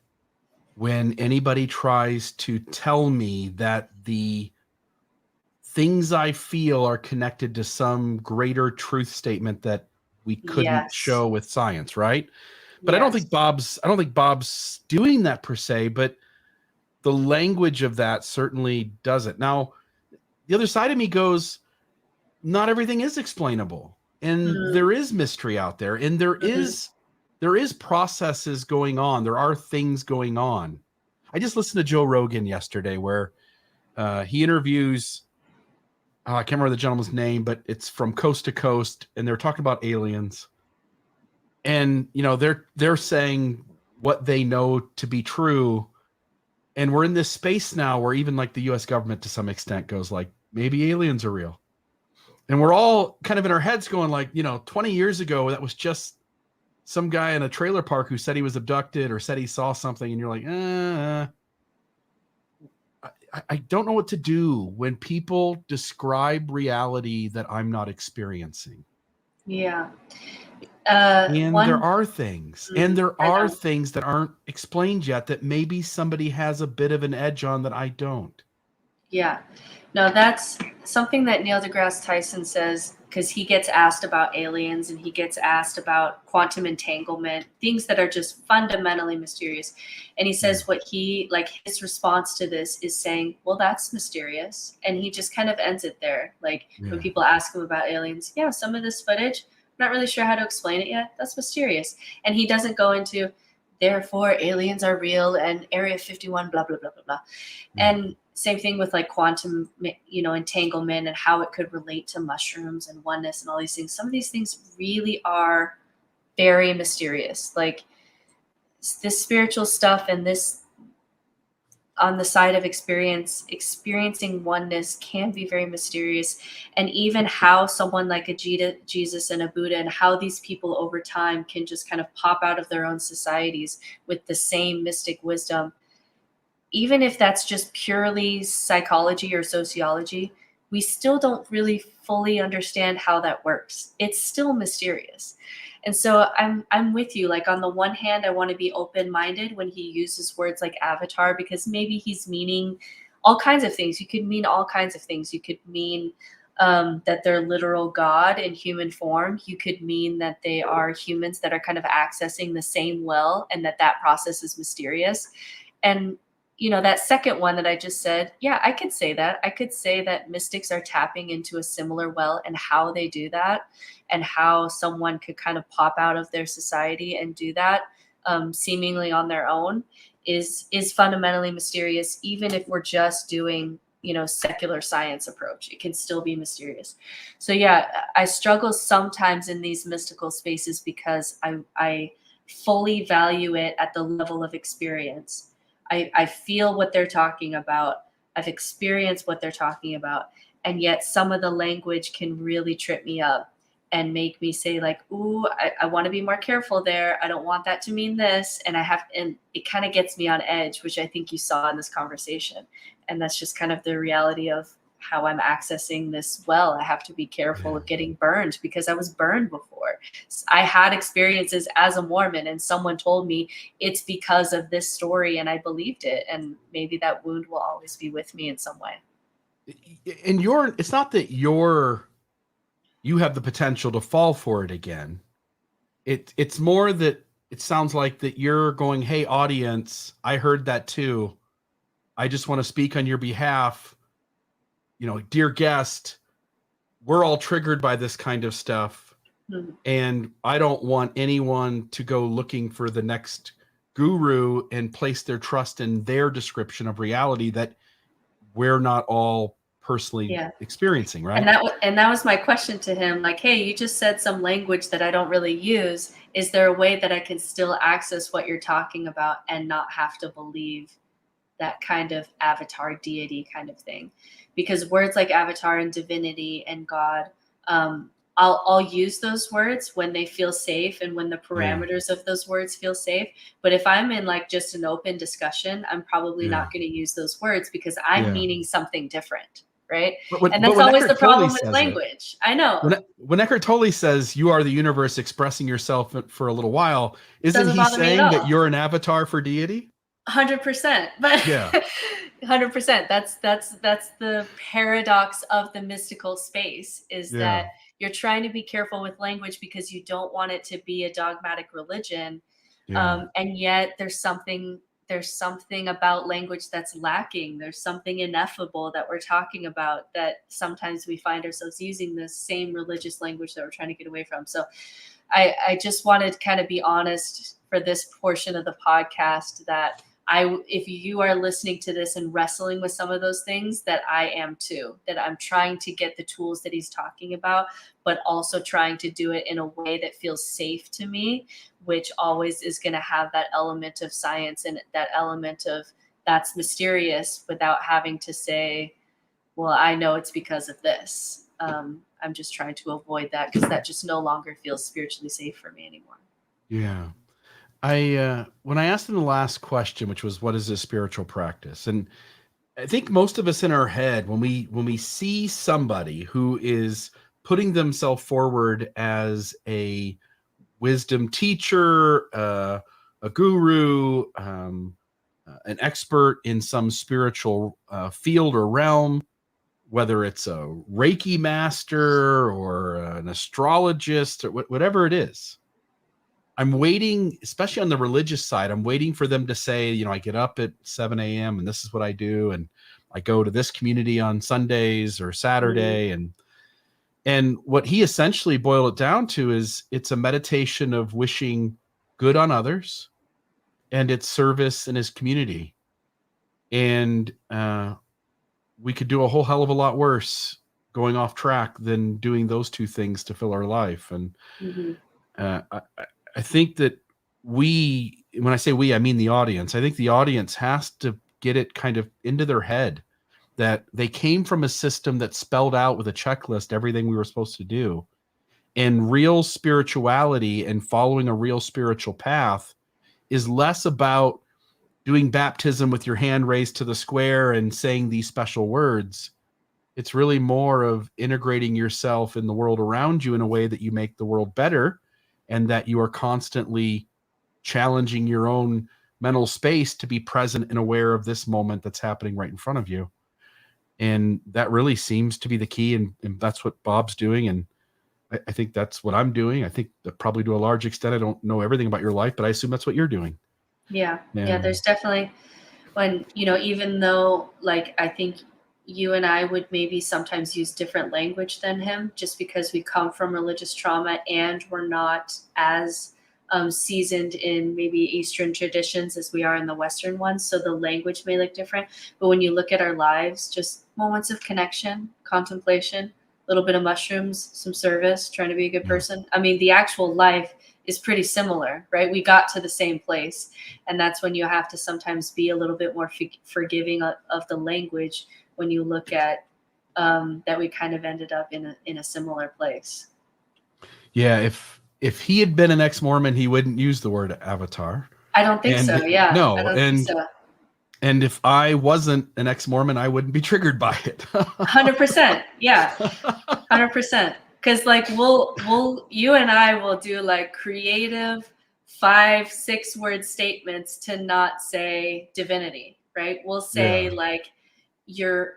Speaker 2: when anybody tries to tell me that the things I feel are connected to some greater truth statement that we couldn't
Speaker 3: Yes.
Speaker 2: show with science, right? But I don't think Bob's doing that per se, but the language of that certainly does it. Now, the other side of me goes, not everything is explainable, and there is mystery out there, and there is processes going on. There are things going on. I just listened to Joe Rogan yesterday where he interviews, I can't remember the gentleman's name, but it's from coast to coast, and they're talking about aliens. And they're saying what they know to be true, and we're in this space now where even like the U.S. government to some extent goes like, maybe aliens are real, and we're all kind of in our heads going like, 20 years ago that was just some guy in a trailer park who said he was abducted or said he saw something, and you're like, I don't know what to do when people describe reality that I'm not experiencing.
Speaker 3: Yeah.
Speaker 2: And there are things, and there are things that aren't explained yet that maybe somebody has a bit of an edge on that I don't.
Speaker 3: Yeah. No, that's something that Neil deGrasse Tyson says, because he gets asked about aliens and he gets asked about quantum entanglement, things that are just fundamentally mysterious. And he says his response to this is saying, well, that's mysterious. And he just kind of ends it there. Like when people ask him about aliens, some of this footage, I'm not really sure how to explain it yet. That's mysterious. And he doesn't go into, therefore aliens are real and Area 51, blah, blah, blah, blah, blah. And same thing with like quantum, entanglement and how it could relate to mushrooms and oneness and all these things. Some of these things really are very mysterious. Like this spiritual stuff and this on the side of experiencing oneness can be very mysterious. And even how someone like a Jesus and a Buddha and how these people over time can just kind of pop out of their own societies with the same mystic wisdom. Even if that's just purely psychology or sociology, we still don't really fully understand how that works. It's still mysterious. And so I'm with you. Like on the one hand, I want to be open-minded when he uses words like avatar, because maybe he's meaning all kinds of things. You could mean all kinds of things. You could mean that they're literal God in human form. You could mean that they are humans that are kind of accessing the same well, and that process is mysterious. And that second one that I just said, I could say that. I could say that mystics are tapping into a similar well, and how they do that and how someone could kind of pop out of their society and do that seemingly on their own is fundamentally mysterious. Even if we're just doing, secular science approach, it can still be mysterious. So I struggle sometimes in these mystical spaces because I fully value it at the level of experience. I feel what they're talking about. I've experienced what they're talking about. And yet some of the language can really trip me up and make me say like, ooh, I want to be more careful there. I don't want that to mean this. And it kind of gets me on edge, which I think you saw in this conversation. And that's just kind of the reality of how I'm accessing this well. I have to be careful of getting burned, because I was burned before. I had experiences as a Mormon, and someone told me it's because of this story, and I believed it. And maybe that wound will always be with me in some way.
Speaker 2: And it's not that you have the potential to fall for it again. It's more that it sounds like that you're going, hey, audience, I heard that too. I just want to speak on your behalf. Dear guest, we're all triggered by this kind of stuff. Mm-hmm. And I don't want anyone to go looking for the next guru and place their trust in their description of reality that we're not all personally
Speaker 3: Yeah.
Speaker 2: experiencing, right?
Speaker 3: And that was my question to him. Like, hey, you just said some language that I don't really use. Is there a way that I can still access what you're talking about and not have to believe that kind of avatar deity kind of thing? Because words like avatar and divinity and God, I'll use those words when they feel safe and when the parameters of those words feel safe. But if I'm in like just an open discussion, I'm probably not going to use those words because I'm meaning something different, right? And that's always the problem with language. I know.
Speaker 2: When Eckhart Tolle says you are the universe expressing yourself for a little while, isn't he
Speaker 3: bother me at
Speaker 2: saying
Speaker 3: all.
Speaker 2: that you're an avatar for deity?
Speaker 3: 100%, but
Speaker 2: Yeah.
Speaker 3: 100%. That's the paradox of the mystical space is that you're trying to be careful with language because you don't want it to be a dogmatic religion, and yet there's something about language that's lacking. There's something ineffable that we're talking about that sometimes we find ourselves using the same religious language that we're trying to get away from. So I just wanted to kind of be honest for this portion of the podcast that if you are listening to this and wrestling with some of those things, that I am too, that I'm trying to get the tools that he's talking about, but also trying to do it in a way that feels safe to me, which always is going to have that element of science and that element of that's mysterious without having to say, well, I know it's because of this. I'm just trying to avoid that because that just no longer feels spiritually safe for me anymore.
Speaker 2: Yeah. When I asked in the last question, which was what is a spiritual practice? And I think most of us in our head, when we see somebody who is putting themselves forward as a wisdom teacher, a guru, an expert in some spiritual field or realm, whether it's a Reiki master or an astrologist or whatever it is, I'm waiting, especially on the religious side, I'm waiting for them to say, I get up at 7 a.m. and this is what I do. And I go to this community on Sundays or Saturday. And what he essentially boiled it down to is it's a meditation of wishing good on others and its service in his community. And we could do a whole hell of a lot worse going off track than doing those two things to fill our life. And I think that when I say we, I mean the audience. I think the audience has to get it kind of into their head that they came from a system that spelled out with a checklist everything we were supposed to do. And real spirituality and following a real spiritual path is less about doing baptism with your hand raised to the square and saying these special words. It's really more of integrating yourself in the world around you in a way that you make the world better and that you are constantly challenging your own mental space to be present and aware of this moment that's happening right in front of you. And that really seems to be the key. And that's what Bob's doing. And I think that's what I'm doing. I think that probably to a large extent, I don't know everything about your life, but I assume that's what you're doing.
Speaker 3: Yeah. There's definitely when, even though like, I think you and I would maybe sometimes use different language than him just because we come from religious trauma and we're not as seasoned in maybe Eastern traditions as we are in the Western ones. So the language may look different. But when you look at our lives, just moments of connection, contemplation, a little bit of mushrooms, some service, trying to be a good person. I mean, the actual life is pretty similar, right? We got to the same place. And that's when you have to sometimes be a little bit more forgiving of the language when you look at that we kind of ended up in a similar place.
Speaker 2: Yeah, if he had been an ex-Mormon, he wouldn't use the word avatar.
Speaker 3: I don't think so. Yeah.
Speaker 2: No,
Speaker 3: I don't think so.
Speaker 2: And if I wasn't an ex-Mormon, I wouldn't be triggered by it.
Speaker 3: 100%. Yeah. 100%. Because like you and I will do like creative 5-6 word statements to not say divinity, right? We'll say like your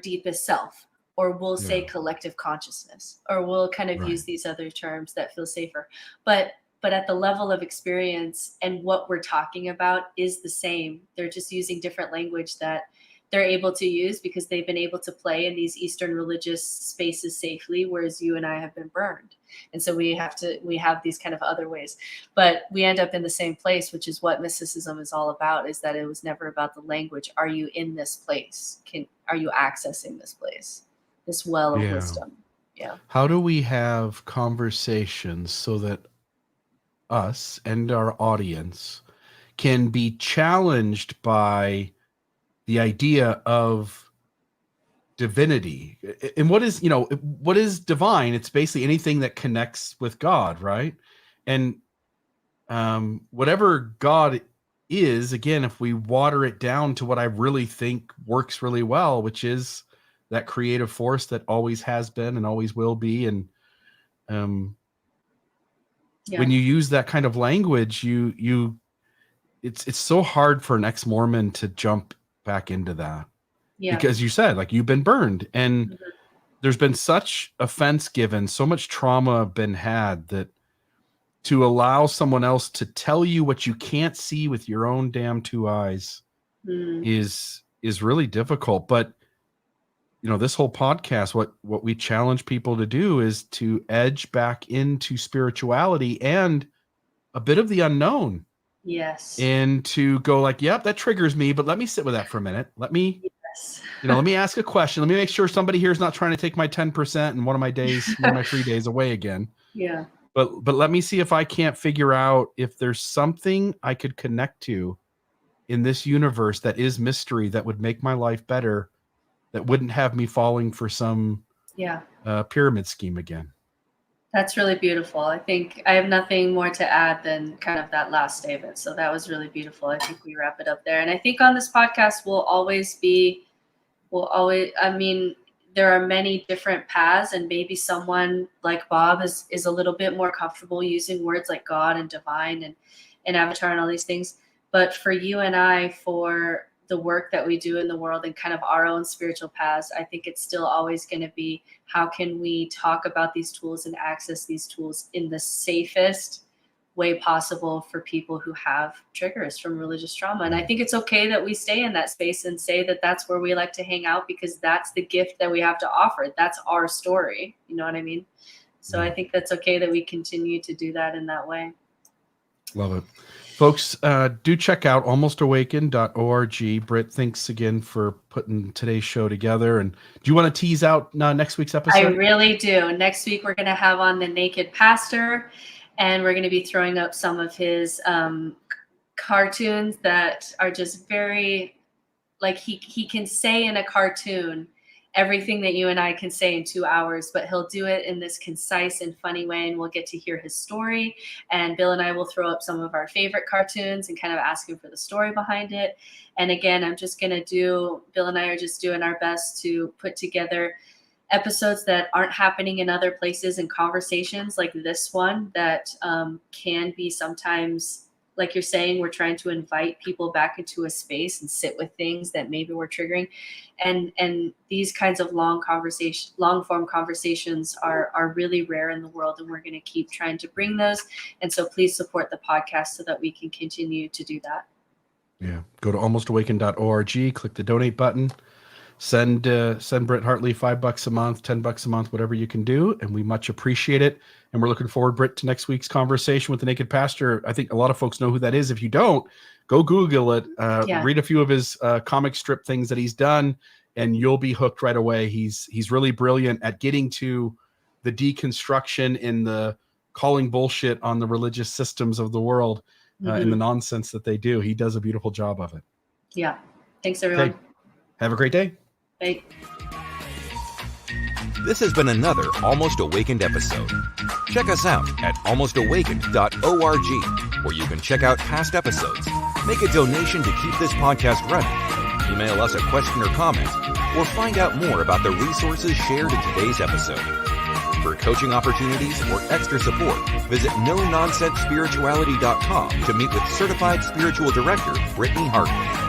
Speaker 3: deepest self, or we'll say collective consciousness, or we'll kind of use these other terms that feel safer. But at the level of experience and what we're talking about is the same. They're just using different language that they're able to use because they've been able to play in these Eastern religious spaces safely, whereas you and I have been burned. And so we have these kind of other ways, but we end up in the same place, which is what mysticism is all about, is that it was never about the language. Are you in this place? Are you accessing this place, this well of wisdom? Yeah.
Speaker 2: How do we have conversations so that us and our audience can be challenged by the idea of divinity? And what is divine? It's basically anything that connects with God, right? And whatever God is, again, if we water it down to what I really think works really well, which is that creative force that always has been and always will be. And when you use that kind of language, it's so hard for an ex-Mormon to jump back into that. Yeah. Because you said, like, you've been burned, and there's been such offense given, so much trauma been had, that to allow someone else to tell you what you can't see with your own damn two eyes is really difficult. But this whole podcast, what we challenge people to do is to edge back into spirituality and a bit of the unknown.
Speaker 3: Yes.
Speaker 2: And to go like, yep, that triggers me, but let me sit with that for a minute. Let me, let me ask a question. Let me make sure somebody here is not trying to take my 10% and one of my 3 days away again.
Speaker 3: Yeah.
Speaker 2: But let me see if I can't figure out if there's something I could connect to in this universe that is mystery that would make my life better, that wouldn't have me falling for some pyramid scheme again.
Speaker 3: That's really beautiful. I think I have nothing more to add than kind of that last statement. So that was really beautiful. I think we wrap it up there. And I think on this podcast, there are many different paths, and maybe someone like Bob is a little bit more comfortable using words like God and divine and avatar and all these things. But for you and I, for the work that we do in the world and kind of our own spiritual paths, I think it's still always going to be, how can we talk about these tools and access these tools in the safest way possible for people who have triggers from religious trauma. And I think it's okay that we stay in that space and say that that's where we like to hang out, because that's the gift that we have to offer. That's our story. You know what I mean? So I think that's okay that we continue to do that in that way.
Speaker 2: Love it. Folks, do check out almostawakened.org. Britt, thanks again for putting today's show together. And do you want to tease out next week's episode?
Speaker 3: I really do. Next week, we're going to have on the Naked Pastor, and we're going to be throwing up some of his cartoons that are just very, like, he can say in a cartoon everything that you and I can say in 2 hours, but he'll do it in this concise and funny way, and we'll get to hear his story. And Bill and I will throw up some of our favorite cartoons and kind of ask him for the story behind it. And again, Bill and I are just doing our best to put together episodes that aren't happening in other places, and conversations like this one that can be sometimes, like you're saying, we're trying to invite people back into a space and sit with things that maybe we're triggering. And these kinds of long form conversations are really rare in the world, and we're going to keep trying to bring those. And so please support the podcast so that we can continue to do that.
Speaker 2: Yeah. Go to almostawakened.org, click the donate button, send Britt Hartley $5 a month, $10 a month, whatever you can do. And we much appreciate it. And we're looking forward, Britt, to next week's conversation with the Naked Pastor. I think a lot of folks know who that is. If you don't, go Google it, read a few of his comic strip things that he's done, and you'll be hooked right away. He's really brilliant at getting to the deconstruction and the calling bullshit on the religious systems of the world and the nonsense that they do. He does a beautiful job of it.
Speaker 3: Yeah. Thanks, everyone.
Speaker 2: Okay. Have a great day.
Speaker 3: Bye.
Speaker 1: This has been another Almost Awakened episode. Check us out at almostawakened.org, where you can check out past episodes, make a donation to keep this podcast running, email us a question or comment, or find out more about the resources shared in today's episode. For coaching opportunities or extra support, visit NoNonsenseSpirituality.com to meet with Certified Spiritual Director Brittany Hartley.